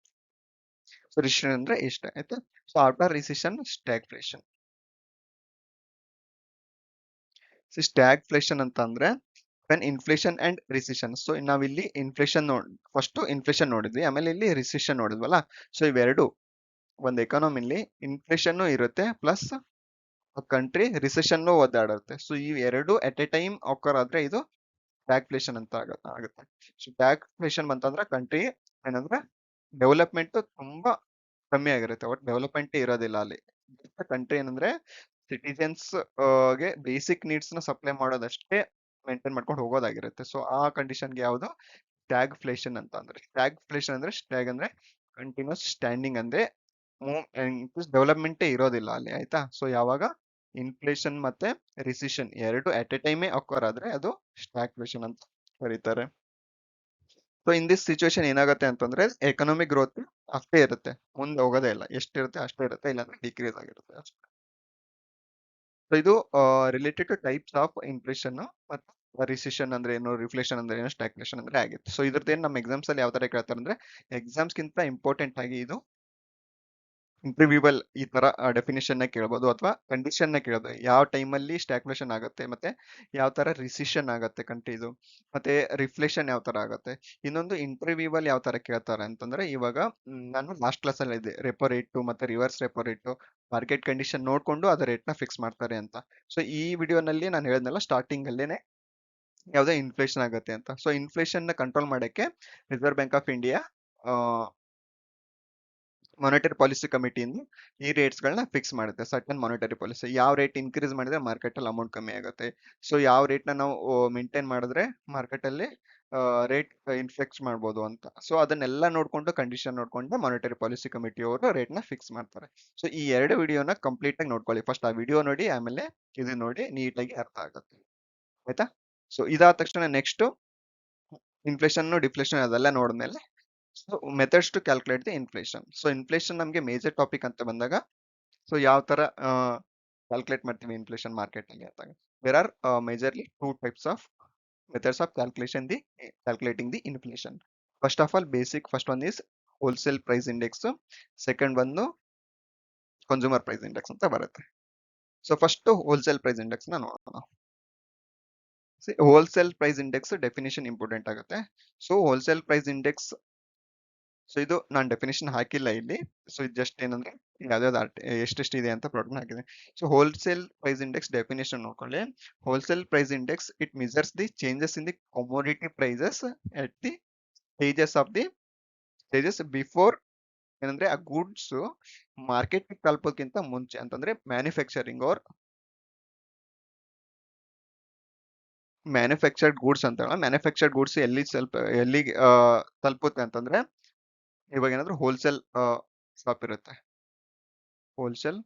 ಅಂದ್ರೆ ಇಷ್ಟ ಆಯ್ತಾ. So after recession, stagflation. Stagflation ಅಂತ ಅಂದ್ರೆ when inflation and recession. So ನಾವಿಲ್ಲಿ ಫಸ್ಟ್ ಇನ್ಫ್ಲೇಷನ್ ನೋಡಿದ್ವಿ, ಆಮೇಲೆ ಇಲ್ಲಿ ರಿಸಿಷನ್ ನೋಡಿದ್ವಲ್ಲ. ಸೊ ಇವೆರಡು ಒಂದು ಎಕಾನಮಿಲಿ ಇನ್ಫ್ಲೇಷನ್ ಇರುತ್ತೆ, ಪ್ಲಸ್ ಕಂಟ್ರಿ ರಿಸೆಷನ್ ಓದಾಡುತ್ತೆ. ಸೊ ಈ ಎರಡು ಅಟ್ ಎ ಟೈಮ್ ಆಕರ್ ಆದ್ರೆ ಇದು ಸ್ಟ್ಯಾಗ್ಫ್ಲೇಷನ್ ಅಂತ ಆಗುತ್ತೆ. ಸ್ಟ್ಯಾಗ್ಫ್ಲೇಷನ್ ಬಂತಂದ್ರೆ ಕಂಟ್ರಿ ಏನಂದ್ರೆ ಡೆವಲಪ್ಮೆಂಟ್ ತುಂಬಾ ಕಮ್ಮಿ ಆಗಿರುತ್ತೆ, ಒಟ್ಟು ಡೆವಲಪ್ಮೆಂಟ್ ಇರೋದಿಲ್ಲ ಅಲ್ಲಿ. ಕಂಟ್ರಿ ಏನಂದ್ರೆ ಸಿಟಿಜನ್ಸ್ ಗೆ ಬೇಸಿಕ್ ನೀಡ್ಸ್ ನ ಸಪ್ಲೈ ಮಾಡೋದಷ್ಟೇ ಮೇಂಟೈನ್ ಮಾಡ್ಕೊಂಡು ಹೋಗೋದಾಗಿರುತ್ತೆ. ಸೊ ಆ ಕಂಡೀಷನ್ಗೆ ಯಾವುದು ಸ್ಟ್ಯಾಗ್ಫ್ಲೇಷನ್ ಅಂತ ಅಂದ್ರೆ. ಸ್ಟ್ಯಾಗ್ಫ್ಲೇಷನ್ ಅಂದ್ರೆ, ಸ್ಟ್ಯಾಗ್ ಅಂದ್ರೆ ಕಂಟಿನ್ಯೂಸ್, ಸ್ಟ್ಯಾಂಡಿಂಗ್ ಅಂದ್ರೆ ಡೆವಲಪ್ಮೆಂಟೇ ಇರೋದಿಲ್ಲ ಅಲ್ಲಿ, ಆಯ್ತಾ. ಸೊ ಯಾವಾಗ ಇನ್ಫ್ಲೇಷನ್ ಮತ್ತೆ ರಿಸಿಷನ್ ಎರಡು ಅಟ್ ಎ ಟೈಮೇ ಅಕ್ವರ್ ಆದ್ರೆ ಅದು ಸ್ಟ್ಯಾಗ್ಫ್ಲೇಷನ್ ಅಂತ ಕರೀತಾರೆ. ಸೊ ಇನ್ ದಿಸ್ ಸಿಚುವೇಶನ್ ಏನಾಗುತ್ತೆ ಅಂತಂದ್ರೆ, ಎಕನಾಮಿಕ್ ಗ್ರೋತ್ ಅಷ್ಟೇ ಇರುತ್ತೆ, ಮುಂದೆ ಹೋಗೋದೇ ಇಲ್ಲ, ಎಷ್ಟಿರುತ್ತೆ ಅಷ್ಟೇ ಇರುತ್ತೆ, ಇಲ್ಲಾಂದ್ರೆ ಡಿಕ್ರೀಸ್ ಆಗಿರುತ್ತೆ ಅಷ್ಟೇ. ಸೊ ಇದು related two types of inflation ಮತ್ತು ರಿಸಿಷನ್ ಅಂದ್ರೆ ಏನು, ರಿಫ್ಲೇಷನ್ ಅಂದ್ರೆ ಏನು, ಸ್ಟ್ಯಾಗ್ಫ್ಲೇಷನ್ ಅಂದ್ರೆ ಆಗಿತ್ತು. ಸೊ ಇದ್ರದ್ದೇನು ನಮ್ಮ ಎಕ್ಸಾಮ್ಸ್ ಅಲ್ಲಿ ಯಾವ ತರ ಕೇಳ್ತಾರೆ ಅಂದ್ರೆ, ಎಕ್ಸಾಮ್ಸ್ ಗಿಂತ ಇಂಪಾರ್ಟೆಂಟ್ ಆಗಿ ಇದು ಇಂಟರ್ವ್ಯೂವಲ್ ಈ ತರ ಡೆಫಿನೇಷನ್ ನ ಕೇಳ್ಬೋದು, ಅಥವಾ ಕಂಡೀಷನ್ ನ ಕೇಳೋದು, ಯಾವ ಟೈಮಲ್ಲಿ ಸ್ಟ್ಯಾಗ್ಫ್ಲೇಷನ್ ಆಗುತ್ತೆ, ಮತ್ತೆ ಯಾವ ತರ ರಿಸಿಷನ್ ಆಗುತ್ತೆ ಕಂಟ್ರಿದು, ಮತ್ತೆ ರಿಫ್ಲೇಷನ್ ಯಾವ ತರ ಆಗುತ್ತೆ. ಇನ್ನೊಂದು ಇಂಟರ್ವ್ಯೂವಲ್ ಯಾವ ತರ ಕೇಳ್ತಾರೆ ಅಂತಂದ್ರೆ, ಇವಾಗ ನಾನು ಲಾಸ್ಟ್ ಕ್ಲಾಸ್ ಅಲ್ಲಿ ಇದೆ, ರೆಪೋ ರೇಟ್ ಮತ್ತೆ reverse repo rate market condition ನೋಡ್ಕೊಂಡು ಅದ ರೇಟ್ ನ ಫಿಕ್ಸ್ ಮಾಡ್ತಾರೆ ಅಂತ. ಸೊ ಈ ವಿಡಿಯೋನಲ್ಲಿ ನಾನು ಹೇಳಿದ್ನಲ್ಲ ಸ್ಟಾರ್ಟಿಂಗ್ ಅಲ್ಲೇನೆ ಯಾವುದೇ ಇನ್ಫ್ಲೇಷನ್ ಆಗುತ್ತೆ ಅಂತ. ಸೊ ಇನ್ಫ್ಲೇಷನ್ ನ ಕಂಟ್ರೋಲ್ ಮಾಡಕ್ಕೆ reserve bank of India monetary policy ಕಮಿಟಿಯಿಂದ ಈ ರೇಟ್ಸ್ ಗಳನ್ನ ಫಿಕ್ಸ್ ಮಾಡುತ್ತೆ. ಸರ್ಟನ್ ಮಾನಿಟರಿ ಪಾಲಿಸಿ, ಯಾವ ರೇಟ್ ಇನ್ಕ್ರೀಸ್ ಮಾಡಿದ್ರೆ ಮಾರ್ಕೆಟ್ ಅಲ್ಲಿ ಅಮೌಂಟ್ ಕಮ್ಮಿ ಆಗುತ್ತೆ, ಸೊ ಯಾವ ರೇಟ್ ನ ನಾವು ಮೇಂಟೈನ್ ಮಾಡಿದ್ರೆ ಮಾರ್ಕೆಟ್ ಅಲ್ಲಿ ರೇಟ್ ಇನ್ಫ್ಲೆಕ್ಸ್ ಮಾಡ್ಬೋದು ಅಂತ. ಸೊ ಅದನ್ನೆಲ್ಲ ನೋಡ್ಕೊಂಡು, ಕಂಡೀಷನ್ ನೋಡ್ಕೊಂಡು ಮಾನಿಟರಿ ಪಾಲಿಸಿ ಕಮಿಟಿ ಅವರು ರೇಟ್ ನ ಫಿಕ್ಸ್ ಮಾಡ್ತಾರೆ. ಸೊ ಈ ಎರಡು ವಿಡಿಯೋನ ಕಂಪ್ಲೀಟ್ ಆಗಿ ನೋಡ್ಕೊಳ್ಳಿ. ಫಸ್ಟ್ ಆ ವಿಡಿಯೋ ನೋಡಿ, ಆಮೇಲೆ ಇದು ನೋಡಿ, ನೀಟಾಗಿ ಅರ್ಥ ಆಗುತ್ತೆ, ಆಯ್ತಾ. ಸೊ ಇದಾದ ತಕ್ಷಣ ನೆಕ್ಸ್ಟ್ ಇನ್ಫ್ಲೇಷನ್, ಡಿಫ್ಲೇಷನ್ ಅದೆಲ್ಲ ನೋಡಿದ್ಮೇಲೆ so methods to calculate the inflation. So inflation ನಮಗೆ ಮೇಜರ್ ಟಾಪಿಕ್ ಅಂತ ಬಂದಾಗ, ಸೊ ಯಾವ ತರ ಕ್ಯಾಲ್ಕುಲೇಟ್ ಮಾಡ್ತೀವಿ ಇನ್ಫ್ಲೇಷನ್ ಮಾರ್ಕೆಟ್ ಅಲ್ಲಿ ಅಂತಾಗ, there are majorly 2 types of methods of calculating the inflation. First of all first one is wholesale price index, second ಒಂದು consumer price index ಅಂತ ಬರುತ್ತೆ. So first wholesale price index ನ ನೋಡೋಣ. Wholesale price index definition important ಆಗುತ್ತೆ. So wholesale price index so ಇದು ನಾನು definition ಹಾಕಿಲ್ಲ ಇಲ್ಲಿ. ಸೊ ಇದು ಜಸ್ಟ್ ಏನಂದ್ರೆ ಯಾವ್ದಾವ್ದು ಎಷ್ಟೆಷ್ಟು ಇದೆ ಅಂತ ಪ್ರಾಡಕ್ಟ್ ಹಾಕಿದೆ. So wholesale price index definition ನೋಡ್ಕೊಳ್ಳಿ. Wholesale price index it measures the changes in the commodity prices at the stages before, ಏನಂದ್ರೆ ಆ ಗೂಡ್ಸ್ ಮಾರ್ಕೆಟ್ ತಲುಪೋಕ್ಕಿಂತ ಮುಂಚೆ ಅಂತಂದ್ರೆ ಮ್ಯಾನುಫ್ಯಾಕ್ಚರ್ಡ್ ಗೂಡ್ಸ್ ಅಂತ ಹೇಳ. ಮ್ಯಾನುಫ್ಯಾಕ್ಚರ್ಡ್ ಗೂಡ್ಸ್ ಎಲ್ಲಿ ತಲುಪುತ್ತೆ ಅಂತಂದ್ರೆ ಇವಾಗ ಏನಾದ್ರು ಹೋಲ್ಸೇಲ್ ಶಾಪ್ ಇರುತ್ತೆ, ಹೋಲ್ಸೇಲ್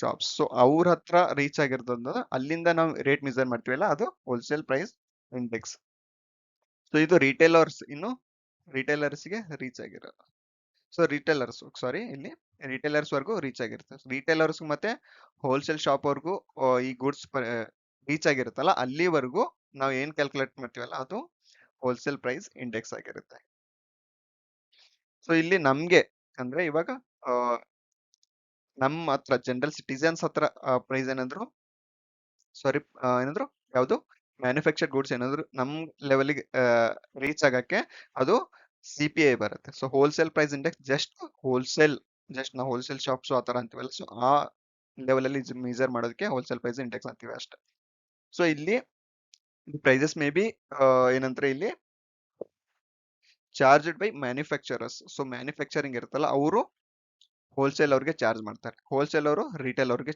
ಶಾಪ್ಸ್. ಸೊ ಅವ್ರ ಹತ್ರ ರೀಚ್ ಆಗಿರ್ತದ, ಅಲ್ಲಿಂದ ನಾವು ರೇಟ್ ಮೆಜರ್ ಮಾಡ್ತೀವಲ್ಲ ಅದು ಹೋಲ್ಸೇಲ್ ಪ್ರೈಸ್ ಇಂಡೆಕ್ಸ್. ಸೊ ಇದು ರಿಟೇಲರ್ಸ್ಗೆ ರೀಚ್ ಆಗಿರೋದು. ಸೊ ಇಲ್ಲಿ ರಿಟೇಲರ್ಸ್ ವರ್ಗೂ ರೀಚ್ ಆಗಿರುತ್ತೆ. ರಿಟೇಲರ್ಸ್ ಮತ್ತೆ ಹೋಲ್ಸೇಲ್ ಶಾಪ್ ವರ್ಗೂ ಈ ಗೂಡ್ಸ್ ರೀಚ್ ಆಗಿರುತ್ತಲ್ಲ, ಅಲ್ಲಿವರೆಗೂ ನಾವು ಏನ್ ಕ್ಯಾಲ್ಕುಲೇಟ್ ಮಾಡ್ತೀವಲ್ಲ ಅದು ಹೋಲ್ಸೇಲ್ ಪ್ರೈಸ್ ಇಂಡೆಕ್ಸ್ ಆಗಿರುತ್ತೆ. ಸೊ ಇಲ್ಲಿ ನಮ್ಗೆ ಅಂದ್ರೆ ಇವಾಗ ಆ, ನಮ್ಮ ಹತ್ರ ಜನರಲ್ ಸಿಟಿಸನ್ಸ್ ಹತ್ರ ಪ್ರೈಸ್ ಏನಾದ್ರು ಯಾವುದು ಮ್ಯಾನುಫ್ಯಾಕ್ಚರ್ಡ್ ಗೂಡ್ಸ್ ಏನಾದ್ರು ನಮ್ ಲೆವೆಲ್ಗೆ ರೀಚ್ ಆಗಕ್ಕೆ ಅದು CPI ಬರುತ್ತೆ. So wholesale price index just ನಾವು ಹೋಲ್ಸೇಲ್ ಶಾಪ್ಸ್ ಆ ತರ ಅಂತೀವಲ್ಲ, ಸೊ ಆ ಲೆವೆಲ್ ಅಲ್ಲಿ ಮೆಜರ್ ಮಾಡೋದಕ್ಕೆ ಹೋಲ್ಸೇಲ್ ಪ್ರೈಸ್ ಇಂಡೆಕ್ಸ್ ಅಂತೀವಿ ಅಷ್ಟೇ. ಸೊ ಇಲ್ಲಿ ಪ್ರೈಸಸ್ ಮೇ ಬಿ ಏನಂದ್ರೆ ಇಲ್ಲಿ charged by manufacturers. So manufacturing ಇರುತ್ತಲ್ಲ ಅವರು ಹೋಲ್ಸೇಲ್ ಅವ್ರಿಗೆ ಚಾರ್ಜ್ ಮಾಡ್ತಾರೆ, ಹೋಲ್ಸೇಲ್ ಅವರು ರಿಟೇಲ್ ಅವ್ರಿಗೆ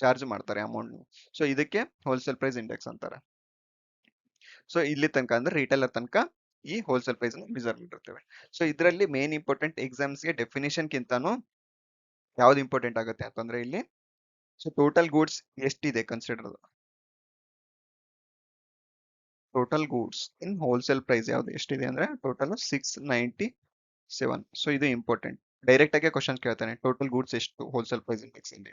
ಚಾರ್ಜ್ ಮಾಡ್ತಾರೆ ಅಮೌಂಟ್. ಸೊ ಇದಕ್ಕೆ ಹೋಲ್ಸೇಲ್ ಪ್ರೈಸ್ ಇಂಡೆಕ್ಸ್ ಅಂತಾರೆ. ಸೊ ಇಲ್ಲಿ ತನಕ ಅಂದ್ರೆ ರಿಟೇಲರ್ ತನಕ ಈ ಹೋಲ್ಸೇಲ್ ಪ್ರೈಸ್ ಮೆಜರ್ ಮಾಡಿರ್ತೇವೆ. ಸೊ ಇದರಲ್ಲಿ ಮೇನ್ ಇಂಪಾರ್ಟೆಂಟ್ ಎಕ್ಸಾಮ್ಸ್ಗೆ ಡೆಫಿನೇಷನ್ ಕಿಂತಾನು ಯಾವ್ದು ಇಂಪಾರ್ಟೆಂಟ್ ಆಗುತ್ತೆ ಅಂತಂದ್ರೆ ಇಲ್ಲಿ ಸೊ ಟೋಟಲ್ ಗೂಡ್ಸ್ ಎಷ್ಟಿದೆ consider, total goods in wholesale price ಯಾವ್ದು ಎಷ್ಟಿದೆ ಅಂದ್ರೆ ಟೋಟಲ್ 697. ಸೊ ಇದು ಇಂಪಾರ್ಟೆಂಟ್, ಡೈರೆಕ್ಟ್ ಆಗಿ ಕ್ವಶನ್ ಕೇಳ್ತಾನೆ ಟೋಟಲ್ ಗೂಡ್ಸ್ ಎಷ್ಟು ಹೋಲ್ಸೇಲ್ ಪ್ರೈಸ್ ಇಂಡೆಕ್ಸ್ ಅಲ್ಲಿ.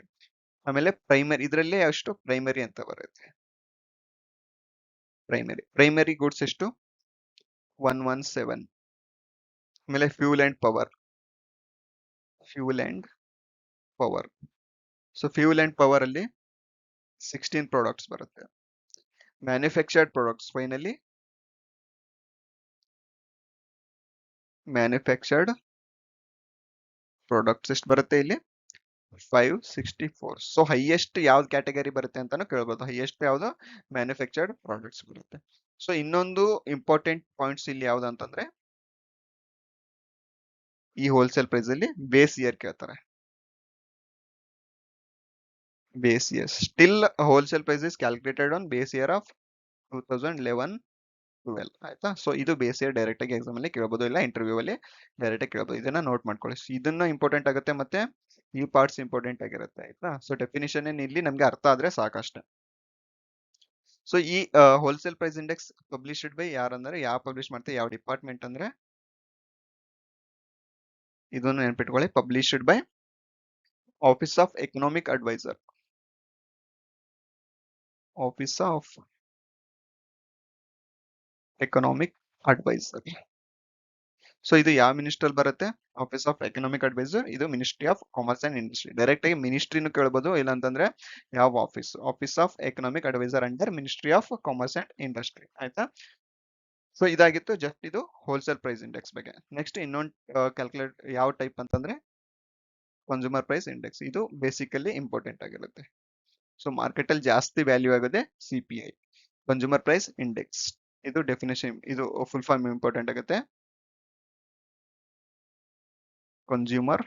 ಆಮೇಲೆ ಪ್ರೈಮರಿ, ಇದರಲ್ಲೇ ಅಷ್ಟು ಪ್ರೈಮರಿ ಅಂತ ಬರುತ್ತೆ. ಪ್ರೈಮರಿ ಗೂಡ್ಸ್ ಎಷ್ಟು 117. ಆಮೇಲೆ fuel and power. So fuel and power ಅಲ್ಲಿ 16 ಪ್ರಾಡಕ್ಟ್ಸ್ ಬರುತ್ತೆ. Manufactured products finally manufactured products ಎಷ್ಟು ಬರುತ್ತೆ ಇಲ್ಲಿ 564. ಸೊ ಹೈಯೆಸ್ಟ್ ಯಾವ್ದು ಕ್ಯಾಟಗರಿ ಬರುತ್ತೆ ಅಂತಾನು ಕೇಳ್ಬೋದು. ಹೈಯೆಸ್ಟ್ ಯಾವ್ದು ಮ್ಯಾನುಫ್ಯಾಕ್ಚರ್ಡ್ ಪ್ರಾಡಕ್ಟ್ಸ್ ಬರುತ್ತೆ. ಸೊ ಇನ್ನೊಂದು ಇಂಪಾರ್ಟೆಂಟ್ ಪಾಯಿಂಟ್ಸ್ ಇಲ್ಲಿ ಯಾವ್ದು ಅಂತಂದ್ರೆ ಈ ಹೋಲ್ಸೇಲ್ ಪ್ರೈಸ್ ಅಲ್ಲಿ ಬೇಸ್ ಇಯರ್ ಕೇಳ್ತಾರೆ. Base year still wholesale price is calculated on base year of 2011-12 ಆಯ್ತಾ. ಸೊ ಇದು ಬೇಸ್ ಇಯರ್ ಡೈರೆಕ್ಟ್ ಆಗಿ ಎಕ್ಸಾಮ್ ಅಲ್ಲಿ ಕೇಳಬಹುದು, ಇಲ್ಲ ಇಂಟರ್ವ್ಯೂ ಅಲ್ಲಿ ಡೈರೆಕ್ಟ್ ಆಗಿ ಕೇಳಬಹುದು. ಇದನ್ನ ನೋಟ್ ಮಾಡ್ಕೊಳ್ಳಿ. ಇದನ್ನ ಇಂಪಾರ್ಟೆಂಟ್ ಆಗುತ್ತೆ, ಮತ್ತೆ ಈ ಪಾರ್ಟ್ಸ್ ಇಂಪಾರ್ಟೆಂಟ್ ಆಗಿರುತ್ತೆ ಆಯ್ತಾ. ಸೊ ಡೆಫಿನಿಷನ್ ಏನ್ ಇಲ್ಲಿ ನಮ್ಗೆ ಅರ್ಥ ಆದ್ರೆ ಸಾಕಷ್ಟೇ. ಸೊ ಈ wholesale price index published by ಯಾರಂದ್ರೆ ಪಬ್ಲಿಷ್ ಮಾಡ್ತಾರೆ, ಯಾವ ಡಿಪಾರ್ಟ್ಮೆಂಟ್ ಅಂದ್ರೆ ಇದನ್ನು ನೆನ್ಪಿಟ್ಕೊಳ್ಳಿ, published by office of economic adviser. Office of economic adviser. So ಇದು ಯಾವ ಮಿನಿಸ್ಟ್ರಿ ಬರುತ್ತೆ, ಆಫೀಸ್ ಆಫ್ ಎಕನಾಮಿಕ್ ಅಡ್ವೈಸರ್. ಇದು ministry of commerce and industry. Direct ಆಗಿ ಮಿನಿಸ್ಟ್ರಿನೂ ಕೇಳಬಹುದು, ಇಲ್ಲ ಅಂತಂದ್ರೆ ಯಾವ office of economic adviser under ministry of commerce and industry ಆಯ್ತಾ. ಸೊ ಇದಾಗಿತ್ತು ಜಸ್ಟ್ ಇದು ಹೋಲ್ಸೇಲ್ ಪ್ರೈಸ್ ಇಂಡೆಕ್ಸ್ ಬಗ್ಗೆ. ನೆಕ್ಸ್ಟ್ ಇನ್ನೊಂದು ಕ್ಯಾಲ್ಕುಲೇಟ್ ಯಾವ ಟೈಪ್ ಅಂತಂದ್ರೆ ಕನ್ಸ್ಯೂಮರ್ ಪ್ರೈಸ್ ಇಂಡೆಕ್ಸ್. ಇದು ಬೇಸಿಕಲಿ ಇಂಪಾರ್ಟೆಂಟ್ ಆಗಿರುತ್ತೆ. ಸೊ ಮಾರ್ಕೆಟ್ ಅಲ್ಲಿ ಜಾಸ್ತಿ ವ್ಯಾಲ್ಯೂ ಆಗುತ್ತೆ CPI, ಕನ್ಸ್ಯೂಮರ್ ಪ್ರೈಸ್ ಇಂಡೆಕ್ಸ್. ಇದು ಡೆಫಿನೇಷನ್, ಇದು ಫುಲ್ ಫಾರ್ಮ್ ಇಂಪಾರ್ಟೆಂಟ್ ಆಗುತ್ತೆ, ಕನ್ಸ್ಯೂಮರ್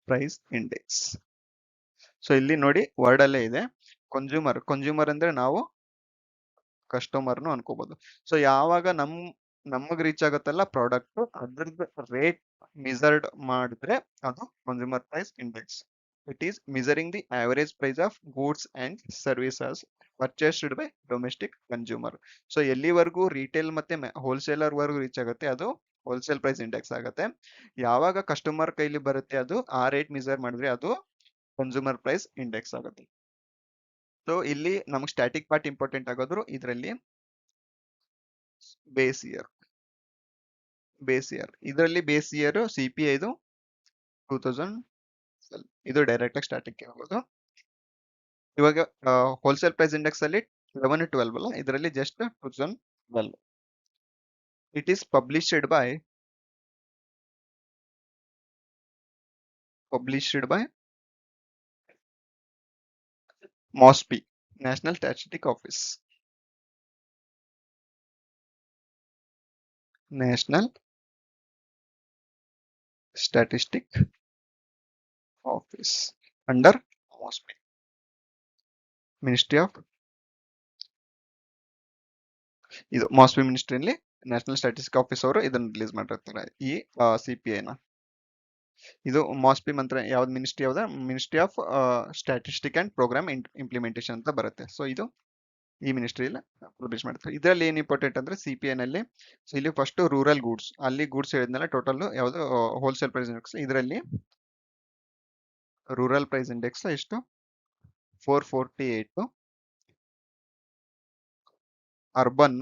ಪ್ರೈಸ್ ಇಂಡೆಕ್ಸ್. ಸೊ ಇಲ್ಲಿ ನೋಡಿ ವರ್ಡ್ ಅಲ್ಲೇ ಇದೆ ಕನ್ಸ್ಯೂಮರ್ ಅಂದ್ರೆ ನಾವು ಕಸ್ಟಮರ್ನು ಅನ್ಕೋಬಹುದು. ಸೊ ಯಾವಾಗ ನಮಗ್ ರೀಚ್ ಆಗುತ್ತಲ್ಲ ಪ್ರಾಡಕ್ಟ್, ಅದ್ರದ್ದು ರೇಟ್ ಮೆಜರ್ಡ್ ಮಾಡಿದ್ರೆ ಅದು consumer price index. It is measuring the average price of goods and services purchased by domestic consumer. So ಎಲ್ಲಿವರೆಗೂ ರಿಟೇಲ್ ಮತ್ತೆ ಹೋಲ್ಸೇಲರ್ ವರೆಗೂ ರೀಚ್ ಆಗುತ್ತೆ ಅದು ಹೋಲ್ಸೇಲ್ ಪ್ರೈಸ್ ಇಂಡೆಕ್ಸ್ ಆಗುತ್ತೆ. ಯಾವಾಗ ಕಸ್ಟಮರ್ ಕೈಲಿ ಬರುತ್ತೆ ಅದು ಆ ರೇಟ್ ಮೆಜರ್ ಮಾಡಿದ್ರೆ ಅದು ಕನ್ಸ್ಯೂಮರ್ ಪ್ರೈಸ್ ಇಂಡೆಕ್ಸ್ ಆಗುತ್ತೆ. ಸೊ ಇಲ್ಲಿ ನಮ್ಗೆ ಸ್ಟ್ಯಾಟಿಕ್ ಪಾರ್ಟ್ ಇಂಪಾರ್ಟೆಂಟ್ ಆಗೋದ್ರು ಇದರಲ್ಲಿ ಬೇಸ್ ಇಯರ್. ಇದರಲ್ಲಿ ಬೇಸ್ ಇಯರ್ CPI ಇದು 2012. ಇದು ಡೈರೆಕ್ಟ್ ಆಗಿ ಸ್ಟಾರ್ಟಿಂಗ್ ಹೋಗೋದು. ಇವಾಗ ಹೋಲ್ಸೇಲ್ ಪ್ರೈಸ್ ಇಂಡೆಕ್ಸ್ ಅಲ್ಲಿ 11-12 ಅಲ್ಲ, ಇದರಲ್ಲಿ just 2012. It is published by MOSPI, National Statistic Office. National Statistic Office under MOSPI, Ministry of ಇದು MOSPI ಮಿನಿಸ್ಟ್ರಿಯಲ್ಲಿ ನ್ಯಾಷನಲ್ ಸ್ಟ್ಯಾಟಿಸ್ಟಿಕ್ ಆಫೀಸ್ ಅವರು ಇದನ್ನ ರಿಲೀಸ್ ಮಾಡಿರ್ತಾರೆ ಈ CPI ನ. ಇದು MOSPI ಮಂತ್ರ ಯಾವ್ದು ಮಿನಿಸ್ಟ್ರಿ ಯಾವ್ದು? Ministry of statistic and programme implementation ಅಂತ ಬರುತ್ತೆ. ಸೊ ಇದು ಈ ಮಿನಿಸ್ಟ್ರಿಯಲ್ಲಿ ಪಬ್ಲಿಷ್ ಮಾಡ್ತಾರೆ. ಇದರಲ್ಲಿ ಏನ್ ಇಂಪಾರ್ಟೆಂಟ್ ಅಂದ್ರೆ CPI ನಲ್ಲಿ, ಸೊ ಇಲ್ಲಿ ಫಸ್ಟ್ ರೂರಲ್ ಗೂಡ್ಸ್, ಅಲ್ಲಿ ಗೂಡ್ಸ್ ಹೇಳಿದ್ನಲ್ಲ ಟೋಟಲ್ ಯಾವ್ದು ಹೋಲ್ಸೇಲ್ ಪ್ರೈಸ್ ಇಂಡೆಕ್ಸ್, ಇದರಲ್ಲಿ ರೂರಲ್ ಪ್ರೈಸ್ ಇಂಡೆಕ್ಸ್ ಎಷ್ಟು 448, ಅರ್ಬನ್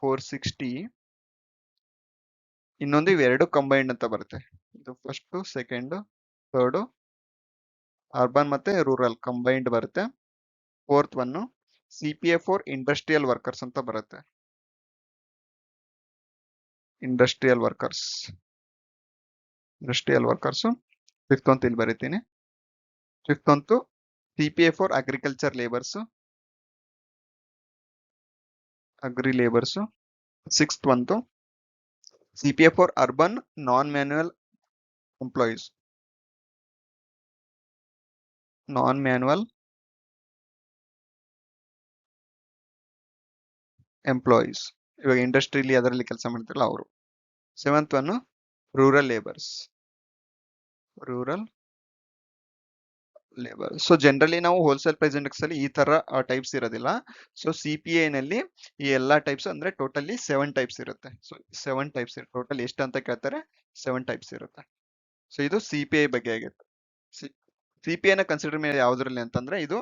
460, ಇನ್ನೊಂದು ಇವೆರಡು ಕಂಬೈನ್ಡ್ ಅಂತ ಬರುತ್ತೆ. ಇದು ಫಸ್ಟ್ ಸೆಕೆಂಡ್ ಥರ್ಡ್ ಅರ್ಬನ್ ಮತ್ತೆ ರೂರಲ್ ಕಂಬೈನ್ಡ್ ಬರುತ್ತೆ. Fourth one CPI for industrial workers ಅಂತ ಬರುತ್ತೆ. ಇಂಡಸ್ಟ್ರಿಯಲ್ ವರ್ಕರ್ಸ್ ಫಿಫ್ತ್ ಅಂತ ಇಲ್ಲಿ ಬರೀತೀನಿ. ಫಿಫ್ತ್ ಅಂತೂ CPI for agriculture labours, agri labours. Sixth ಒಂದು CPI for urban non manual employees, ಇವಾಗ ಇಂಡಸ್ಟ್ರಿಲಿ ಅದರಲ್ಲಿ ಕೆಲಸ ಮಾಡ್ತಾರಲ್ಲ ಅವರು. Seventh one rural labour. So generally ನಾವು ಹೋಲ್ಸೇಲ್ ಪ್ರೈಸ್ ಇಂಡೆಕ್ಸ್ ಅಲ್ಲಿ ಈ ತರ ಟೈಪ್ಸ್ ಇರೋದಿಲ್ಲ. ಸೊ CPI ನಲ್ಲಿ ಈ ಎಲ್ಲಾ ಟೈಪ್ಸ್ ಅಂದ್ರೆ ಟೋಟಲಿ 7 ಟೈಪ್ಸ್ ಇರುತ್ತೆ. ಸೊ 7 ಟೈಪ್ಸ್ ಟೋಟಲ್ ಎಷ್ಟು ಅಂತ ಕೇಳ್ತಾರೆ, 7 ಟೈಪ್ಸ್ ಇರುತ್ತೆ. ಸೊ ಇದು CPI ಬಗ್ಗೆ ಆಗಿರುತ್ತೆ. CPI ನ ಕನ್ಸಿಡರ್ ಮೇಲೆ ಯಾವ್ದ್ರಲ್ಲಿ ಅಂತಂದ್ರೆ ಇದು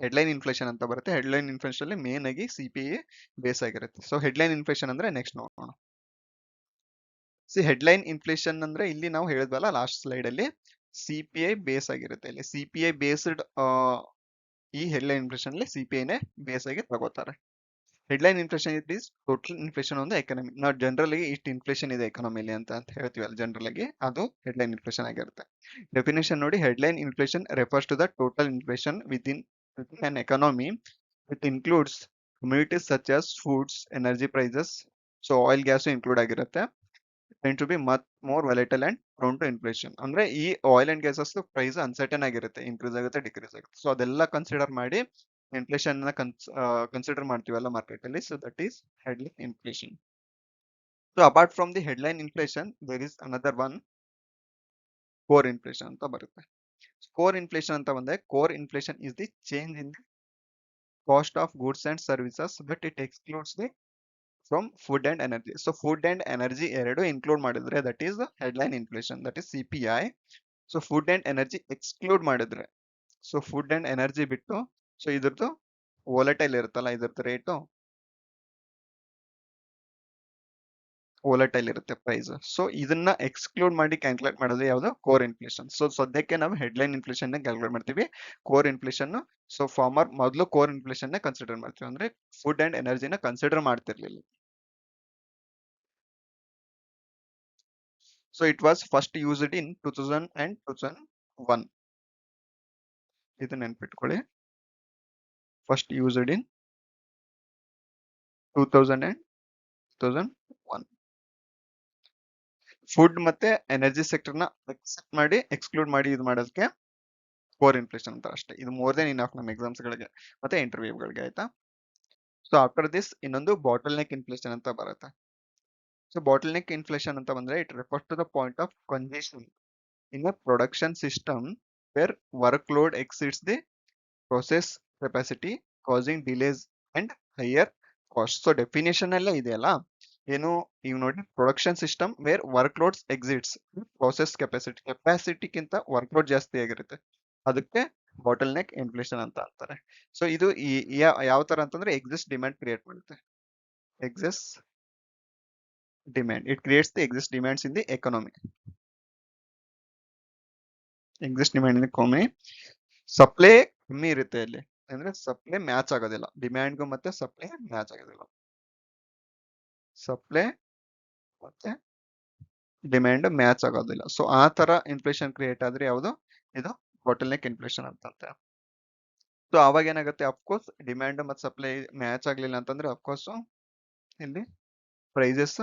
ಹೆಡ್ಲೈನ್ ಇನ್ಫ್ಲೇಷನ್ ಅಂತ ಬರುತ್ತೆ. ಹೆಡ್ಲೈನ್ ಇನ್ಫ್ಲೇಷನ್ ಅಲ್ಲಿ ಮೇನ್ ಆಗಿ CPI ಬೇಸ್ ಆಗಿರುತ್ತೆ. ಸೊ ಹೆಡ್ಲೈನ್ ಇನ್ಫ್ಲೇಷನ್ ಅಂದ್ರೆ ನೆಕ್ಸ್ಟ್ ನೋಡೋಣ. ಹೆಡ್ಲೈನ್ ಇನ್ಫ್ಲೇಷನ್ ಅಂದ್ರೆ ಇಲ್ಲಿ ನಾವು ಹೇಳಿದ್ವಲ್ಲ ಲಾಸ್ಟ್ ಸ್ಲೈಡ್ ಅಲ್ಲಿ, CPI ಬೇಸ್ ಆಗಿರುತ್ತೆ. ಇಲ್ಲಿ CPI ಬೇಸ್ಡ್ ಈ ಹೆಡ್ಲೈನ್ ಇನ್ಫ್ಲೇಷನ್ ಅಲ್ಲಿ CPI ನೇ ಬೇಸ್ ಆಗಿ ತಗೋತಾರೆ. Headline inflation it is total inflation on the economy. ನಾವು ಜನರಲ್ ಆಗಿ ಇಷ್ಟು ಇನ್ಫ್ಲೇಷನ್ ಇದೆ ಎಕಾನಮಿಲಿ ಅಂತ ಹೇಳ್ತೀವಲ್ಲ ಜನರಲ್ ಆಗಿ, ಅದು ಹೆಡ್ಲೈನ್ ಇನ್ಫ್ಲೇಷನ್ ಆಗಿರುತ್ತೆ. ಡೆಫಿನೇಷನ್ ನೋಡಿ, headline inflation refers to the total inflation within an economy. It includes commodities such as foods, energy prices. So oil gas include ಆಗಿರುತ್ತೆ. Tend to be much more volatile and prone to inflation. ಅಂದ್ರೆ ಈ oil and gases price uncertain ಆಗಿರುತ್ತೆ, increase ಆಗುತ್ತೆ decrease ಆಗುತ್ತೆ. So ಅದೆಲ್ಲ consider ಮಾಡಿ inflation consider ಮಾಡ್ತೀವಲ್ಲ market ಅಲ್ಲಿ. So that is headline inflation. So apart from the headline inflation there is another one, core inflation ಅಂತ ಬರುತ್ತೆ. ಕೋರ್ ಇನ್ಫ್ಲೇಷನ್ ಅಂತ ಬಂದ್ರೆ, core inflation is the change in the cost of goods and services, but it excludes the from food and energy. So food and energy ಎರಡು include ಮಾಡಿದ್ರೆ that is headline inflation, that is CPI. So food and energy exclude ಮಾಡಿದ್ರೆ, so food and energy ಬಿಟ್ಟು, so ಇದ್ರದ್ದು volatile ಇರುತ್ತಲ್ಲ, ಇದ್ರದ್ದು rate volatile ಇರುತ್ತೆ price. So ಇದನ್ನ exclude ಮಾಡಿ ಕ್ಯಾಲ್ಕುಲೇಟ್ ಮಾಡೋದು ಯಾವುದು, ಕೋರ್ ಇನ್ಫ್ಲೇಷನ್. ಸೊ ಸದ್ಯಕ್ಕೆ ನಾವು ಹೆಡ್ಲೈನ್ ಇನ್ಫ್ಲೇಷನ್ ಕ್ಯಾಲ್ಕುಲೇಟ್ ಮಾಡ್ತೀವಿ. ಕೋರ್ ಇನ್ಫ್ಲೇಷನ್, ಸೊ ಫಾರ್ಮರ್ ಮೊದಲು ಕೋರ್ ಇನ್ಫ್ಲೇಷನ್ ಕನ್ಸಿಡರ್ ಮಾಡ್ತೀವಿ, ಅಂದ್ರೆ ಫುಡ್ ಅಂಡ್ ಎನರ್ಜಿನ ಕನ್ಸಿಡರ್ ಮಾಡ್ತಿರ್ಲಿಲ್ಲ. So it was first used in 2000 and 2001. ಇದು ನೆನ್ಪಿಟ್ಕೊಳ್ಳಿ, first used in 2000 and 2001. Food ಮತ್ತೆ ಎನರ್ಜಿ ಸೆಕ್ಟರ್ ನ ಎಕ್ಸ್ಕ್ಲೂಡ್ ಮಾಡಿ ಇದು ಮಾಡೋದಕ್ಕೆ ಕೋರ್ ಇನ್ಫ್ಲೇಷನ್ ಅಂತ ಅಷ್ಟೇ. ಇದು ಮೋರ್ ದೆನ್ ಇನಫ್ ನಮ್ಮ ಎಕ್ಸಾಮ್ಸ್ ಗಳಿಗೆ ಮತ್ತೆ ಇಂಟರ್ವ್ಯೂ ಗಳಿಗೆ, ಆಯ್ತಾ. ಸೊ ಆಫ್ಟರ್ ದಿಸ್ ಇನ್ನೊಂದು ಬಾಟಲ್ ನೆಕ್ ಇನ್ಫ್ಲೇಷನ್ ಅಂತ ಬರುತ್ತೆ. ಸೊ ಬಾಟಲ್ ನೆಕ್ ಇನ್ಫ್ಲೇಷನ್ ಅಂತ ಬಂದ್ರೆ it refers to the point of congestion in a production system where workload exceeds the process capacity causing delays and higher cost. So definition ಎಲ್ಲ ಇದೆಯಲ್ಲ, ಏನು ಈಗ ನೋಡಿ, production system where work loads exceeds process ಕೆಪಾಸಿಟಿಗಿಂತ work load ಜಾಸ್ತಿ ಆಗಿರುತ್ತೆ, ಅದಕ್ಕೆ bottle neck inflation ಅಂತ ಅಂತಾರೆ. ಸೊ ಇದು ಯಾವ ತರ ಅಂತಂದ್ರೆ ಎಕ್ಸಿಸ್ಟ್ ಡಿಮ್ಯಾಂಡ್ ಕ್ರಿಯೇಟ್ ಮಾಡುತ್ತೆ. Excess demand, it creates the excess demands in the economy. Excess demand in economy. Supply ಕಮ್ಮಿ ಇರುತ್ತೆ ಅಲ್ಲಿ, ಅಂದ್ರೆ ಸಪ್ಲೈ ಮ್ಯಾಚ್ ಆಗೋದಿಲ್ಲ, ಡಿಮ್ಯಾಂಡ್ಗೂ ಮತ್ತೆ ಸಪ್ಲೈ ಮ್ಯಾಚ್ ಆಗೋದಿಲ್ಲ. ಸಪ್ಲೈ ಮತ್ತೆ ಡಿಮ್ಯಾಂಡ್ ಮ್ಯಾಚ್ ಆಗೋದಿಲ್ಲ. ಸೊ ಆ ತರ ಇನ್ಫ್ಲೇಷನ್ ಕ್ರಿಯೇಟ್ ಆದ್ರೆ ಯಾವುದು ಇದು ಬಾಟಲ್ ನೆಕ್ ಇನ್ಫ್ಲೇಷನ್ ಅಂತಂತೆ. ಸೊ ಅವಾಗ ಏನಾಗುತ್ತೆ, ಅಫ್ಕೋರ್ಸ್ ಡಿಮ್ಯಾಂಡ್ ಮತ್ತು ಸಪ್ಲೈ ಮ್ಯಾಚ್ ಆಗ್ಲಿಲ್ಲ ಅಂತಂದ್ರೆ ಅಫ್ಕೋರ್ಸ್ ಇಲ್ಲಿ ಪ್ರೈಸಸ್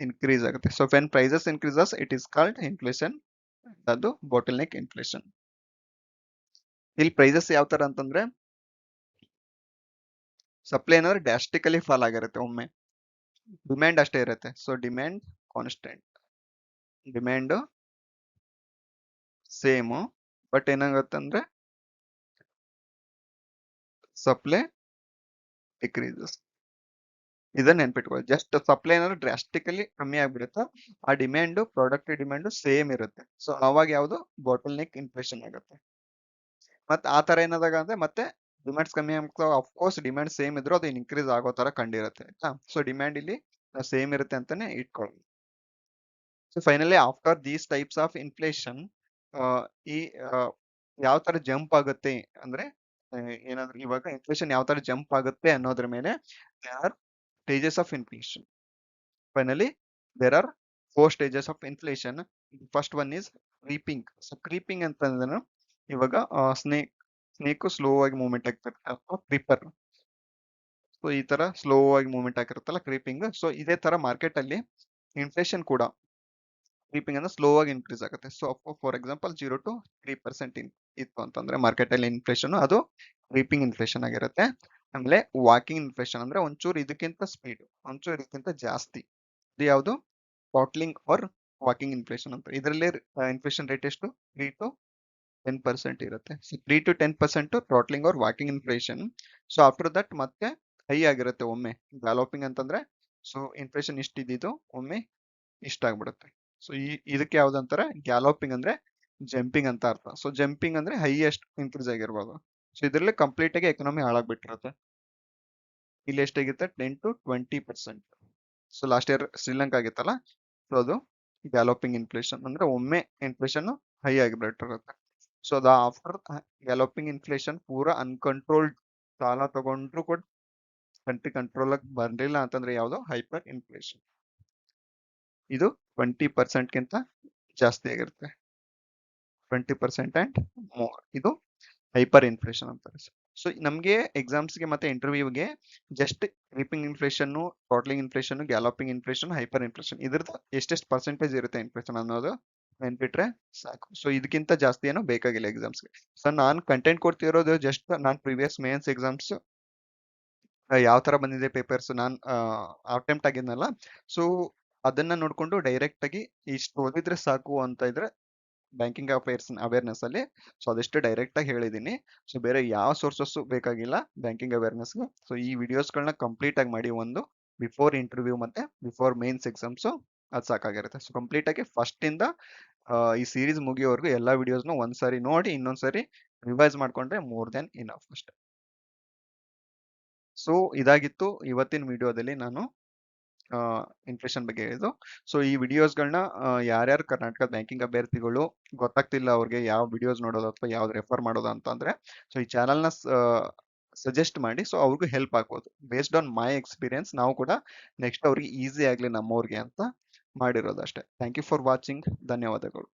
ಇನ್ಕ್ರೀಸ್ ಆಗುತ್ತೆ. So when prices increases it is called inflation, ಅದು ಬಾಟಲ್ ನೆಕ್ ಇನ್ಫ್ಲೇಷನ್. ಇಲ್ಲಿ ಪ್ರೈಸಸ್ ಯಾವ ತರ ಅಂತಂದ್ರೆ ಸಪ್ಲೈ ಏನಾದ್ರೆ ಡ್ರಾಸ್ಟಿಕಲಿ ಫಾಲ್ ಆಗಿರುತ್ತೆ ಒಮ್ಮೆ, ಡಿಮ್ಯಾಂಡ್ ಅಷ್ಟೇ ಇರುತ್ತೆ. So demand constant, demand same, but ಏನಾಗುತ್ತೆ ಅಂದ್ರೆ ಸಪ್ಲೈ ಡಿಕ್ರೀಸಸ್. ಇದನ್ನ ನೆನ್ಪಿಟ್ಕೊಳ್ಳಿ. ಜಸ್ಟ್ ಸಪ್ಲೈ ಏನಾದ್ರು ಡ್ರಾಸ್ಟಿಕಲಿ ಕಮ್ಮಿ ಆಗ್ಬಿಡುತ್ತೆ, ಆ ಡಿಮ್ಯಾಂಡ್ ಪ್ರಾಡಕ್ಟ್ ಡಿಮ್ಯಾಂಡ್ ಸೇಮ್ ಇರುತ್ತೆ. ಸೊ ಅವಾಗ ಯಾವುದು ಬಾಟಲ್ ನೆಕ್ ಇನ್ಫ್ಲೇಷನ್ ಆಗುತ್ತೆ. ಮತ್ತೆ ಆ ತರ ಏನಾದಾಗ ಅಂದ್ರೆ ಮತ್ತೆ ಡಿಮ್ಯಾಂಡ್ಸ್ ಕಮ್ಮಿ ಆಗ್ತಾವ, ಅಫ್ಕೋರ್ಸ್ ಡಿಮ್ಯಾಂಡ್ ಸೇಮ್ ಇದ್ರು ಅದು ಇನ್ಕ್ರೀಸ್ ಆಗೋ ತರ ಕಂಡಿರುತ್ತೆ ಆಯ್ತಾ. ಸೊ ಡಿಮ್ಯಾಂಡ್ ಇಲ್ಲಿ ಸೇಮ್ ಇರುತ್ತೆ ಅಂತಾನೆ ಇಟ್ಕೊಳ್ಳಿ. So finally after these types of inflation ಈ ಯಾವ ತರ ಜಂಪ್ ಆಗುತ್ತೆ ಅಂದ್ರೆ ಏನಾದ್ರು ಇವಾಗ ಇನ್ಫ್ಲೇಷನ್ ಯಾವ ತರ ಜಂಪ್ ಆಗುತ್ತೆ ಅನ್ನೋದ್ರ ಮೇಲೆ there are stages of inflation. Finally there are 4 stages of inflation. First one is creeping. So creeping ಅಂತಂದ್ರೆ ಇವಾಗ ಸ್ನೇಕ್ ಸ್ಲೋ ಆಗಿ ಮೂವ್ಮೆಂಟ್ ಆಗ್ತಿರುತ್ತೆ ಅಥವಾ ಕ್ರೀಪರ್. ಸೊ ಈ ತರ ಸ್ಲೋ ಆಗಿ ಮೂವ್ಮೆಂಟ್ ಆಗಿರುತ್ತಲ್ಲ ಕ್ರೀಪಿಂಗ್. ಸೊ ಇದೇ ತರ ಮಾರ್ಕೆಟ್ ಅಲ್ಲಿ ಇನ್ಫ್ಲೇಷನ್ ಕೂಡ ಕ್ರೀಪಿಂಗ್ ಅಂದ್ರೆ ಸ್ಲೋ ಆಗಿ ಇನ್ಕ್ರೀಸ್ ಆಗುತ್ತೆ. ಸೊ ಫಾರ್ ಎಕ್ಸಾಂಪಲ್ 0 to 3% ಇತ್ತು ಅಂತಂದ್ರೆ ಮಾರ್ಕೆಟ್ ಅಲ್ಲಿ ಇನ್ಫ್ಲೇಷನ್, ಅದು ಕ್ರೀಪಿಂಗ್ ಇನ್ಫ್ಲೇಷನ್ ಆಗಿರುತ್ತೆ. ಆಮೇಲೆ ವಾಕಿಂಗ್ ಇನ್ಫ್ಲೇಷನ್ ಅಂದ್ರೆ ಒಂಚೂರು ಇದಕ್ಕಿಂತ ಸ್ಪೀಡ್, ಒಂಚೂರು ಇದಕ್ಕಿಂತ ಜಾಸ್ತಿ, ಇದು ಯಾವುದು ಬಾಟ್ಲಿಂಗ್ ಆರ್ ವಾಕಿಂಗ್ ಇನ್ಫ್ಲೇಷನ್ ಅಂತ. ಇದರಲ್ಲಿ ಇನ್ಫ್ಲೇಷನ್ ರೇಟ್ ಎಷ್ಟು 3 to 10% ಇರುತ್ತೆ. So 3 to 10% ಥ್ರಾಟ್ಲಿಂಗ್ are walking inflation. So after that ಮತ್ತೆ ಹೈ ಆಗಿರುತ್ತೆ ಒಮ್ಮೆ ಗ್ಯಾಲೋಪಿಂಗ್ ಅಂತಂದ್ರೆ. ಸೊ ಇನ್ಫ್ಲೇಷನ್ ಇಷ್ಟಿದ್ದು ಒಮ್ಮೆ ಇಷ್ಟ ಆಗ್ಬಿಡುತ್ತೆ. ಸೊ ಇದಕ್ಕೆ ಯಾವ್ದಂತಾರೆ ಗ್ಯಾಲೋಪಿಂಗ್ ಅಂದ್ರೆ ಜಂಪಿಂಗ್ ಅಂತ ಅರ್ಥ. ಸೊ ಜಂಪಿಂಗ್ ಅಂದ್ರೆ ಹೈಯೆಸ್ಟ್ ಇನ್ಕ್ರೀಸ್ ಆಗಿರ್ಬೋದು. ಸೊ ಇದರಲ್ಲಿ ಕಂಪ್ಲೀಟ್ ಆಗಿ ಎಕನಾಮಿ ಹಾಳಾಗ್ಬಿಟ್ಟಿರುತ್ತೆ. ಇಲ್ಲಿ ಎಷ್ಟಾಗಿರುತ್ತೆ 10 to 20%. So last year Sri Lanka ಆಗಿತ್ತಲ್ಲ, ಸೊ ಅದು ಗ್ಯಾಲೋಪಿಂಗ್ ಇನ್ಫ್ಲೇಷನ್ ಅಂದ್ರೆ ಒಮ್ಮೆ ಇನ್ಫ್ಲೇಷನ್ ಹೈ ಆಗಿಬಿಟ್ಟಿರುತ್ತೆ. ಸೊ ಅದು ಆಫ್ಟರ್ ಗ್ಯಾಲೋಪಿಂಗ್ ಇನ್ಫ್ಲೇಷನ್ ಪೂರಾ ಅನ್ಕಂಟ್ರೋಲ್ಡ್ ಸಾಲ ತಗೊಂಡ್ರು ಕೂಡ ಕಂಟ್ರಿ ಕಂಟ್ರೋಲ್ ಆಗಿ ಬರ್ಲಿಲ್ಲ ಅಂತಂದ್ರೆ ಯಾವುದು ಹೈಪರ್ ಇನ್ಫ್ಲೇಷನ್. ಇದು 20%ಗಿಂತ ಜಾಸ್ತಿ ಆಗಿರುತ್ತೆ, 20% ಅಂಡ್ ಮೋರ್, ಇದು ಹೈಪರ್ ಇನ್ಫ್ಲೇಷನ್ ಅಂತಾರೆ. ಸೊ ನಮಗೆ ಎಕ್ಸಾಮ್ಸ್ಗೆ ಮತ್ತೆ ಇಂಟರ್ವ್ಯೂಗೆ just creeping inflation, throttling inflation, galloping inflation, hyper inflation ಇದ್ರದ್ದು ಎಷ್ಟೆಷ್ಟು ಪರ್ಸೆಂಟೇಜ್ ಇರುತ್ತೆ ಇನ್ಫ್ಲೇಷನ್ ಅನ್ನೋದು ನೆನ್ಪಿಟ್ರೆ ಸಾಕು. ಸೊ ಇದಕ್ಕಿಂತ ಜಾಸ್ತಿ ಏನೋ ಬೇಕಾಗಿಲ್ಲ ಎಕ್ಸಾಮ್ಸ್ಗೆ. ಸೊ ನಾನು ಕಂಟೆಂಟ್ ಕೊಡ್ತಿರೋದು ಜಸ್ಟ್ ನಾನು ಪ್ರಿವಿಯಸ್ ಮೇನ್ಸ್ ಎಕ್ಸಾಮ್ಸ್ ಯಾವ ತರ ಬಂದಿದೆ ಪೇಪರ್ಸ್ ನಾನು ಅಟೆಂಪ್ಟ್ ಆಗಿದ್ನಲ್ಲ, ಸೊ ಅದನ್ನ ನೋಡ್ಕೊಂಡು ಡೈರೆಕ್ಟ್ ಆಗಿ ಇಷ್ಟು ಓದಿದ್ರೆ ಸಾಕು ಅಂತ ಇದ್ರೆ ಬ್ಯಾಂಕಿಂಗ್ ಅವೇರ್ನೆಸ್ ಅಲ್ಲಿ, ಸೊ ಅದಷ್ಟು ಡೈರೆಕ್ಟ್ ಆಗಿ ಹೇಳಿದೀನಿ. ಸೊ ಬೇರೆ ಯಾವ ಸೋರ್ಸಸ್ ಬೇಕಾಗಿಲ್ಲ ಬ್ಯಾಂಕಿಂಗ್ ಅವೇರ್ನೆಸ್ಗೆ. ಸೊ ಈ ವಿಡಿಯೋಸ್ಗಳನ್ನ ಕಂಪ್ಲೀಟ್ ಆಗಿ ಮಾಡಿ, ಒಂದು ಬಿಫೋರ್ ಇಂಟರ್ವ್ಯೂ ಮತ್ತೆ ಬಿಫೋರ್ ಮೇನ್ಸ್ ಎಕ್ಸಾಮ್ಸ್, ಅದು ಸಾಕಾಗಿರುತ್ತೆ. ಸೊ ಕಂಪ್ಲೀಟ್ ಆಗಿ ಫಸ್ಟ್ ಇಂದ ಈ ಸೀರೀಸ್ ಮುಗಿಯೋವರೆಗೂ ಎಲ್ಲಾ ವಿಡಿಯೋಸ್ನು ಒಂದ್ಸರಿ ನೋಡಿ ಇನ್ನೊಂದ್ಸರಿ ರಿವೈಸ್ ಮಾಡ್ಕೊಂಡ್ರೆ ಮೋರ್ ದೆನ್ ಇನಫ್ ಅಷ್ಟೇ. ಸೊ ಇದಾಗಿತ್ತು ಇವತ್ತಿನ ವಿಡಿಯೋದಲ್ಲಿ ನಾನು ಇನ್ಫ್ಲೇಷನ್ ಬಗ್ಗೆ ಹೇಳಿದ್ದು. ಸೊ ಈ ವಿಡಿಯೋಸ್ಗಳನ್ನ ಯಾರ್ಯಾರು ಕರ್ನಾಟಕ ಬ್ಯಾಂಕಿಂಗ್ ಅಭ್ಯರ್ಥಿಗಳು ಗೊತ್ತಾಗ್ತಿಲ್ಲ ಅವ್ರಿಗೆ ಯಾವ ವಿಡಿಯೋಸ್ ನೋಡೋದು ಅಥವಾ ಯಾವ್ದು ರೆಫರ್ ಮಾಡೋದು ಅಂತಂದ್ರೆ, ಸೊ ಈ ಚಾನಲ್ನ ಸಜೆಸ್ಟ್ ಮಾಡಿ, ಸೊ ಅವ್ರಿಗೂ ಹೆಲ್ಪ್ ಆಗ್ಬೋದು. ಬೇಸ್ಡ್ ಆನ್ ಮೈ ಎಕ್ಸ್ಪೀರಿಯನ್ಸ್ ನಾವು ಕೂಡ ನೆಕ್ಸ್ಟ್ ಅವ್ರಿಗೆ ಈಸಿ ಆಗ್ಲಿ ನಮ್ಮವ್ರಿಗೆ ಅಂತ ಮಾಡಿರೋದು ಅಷ್ಟೇ. Thank you for watching. ಧನ್ಯವಾದಗಳು.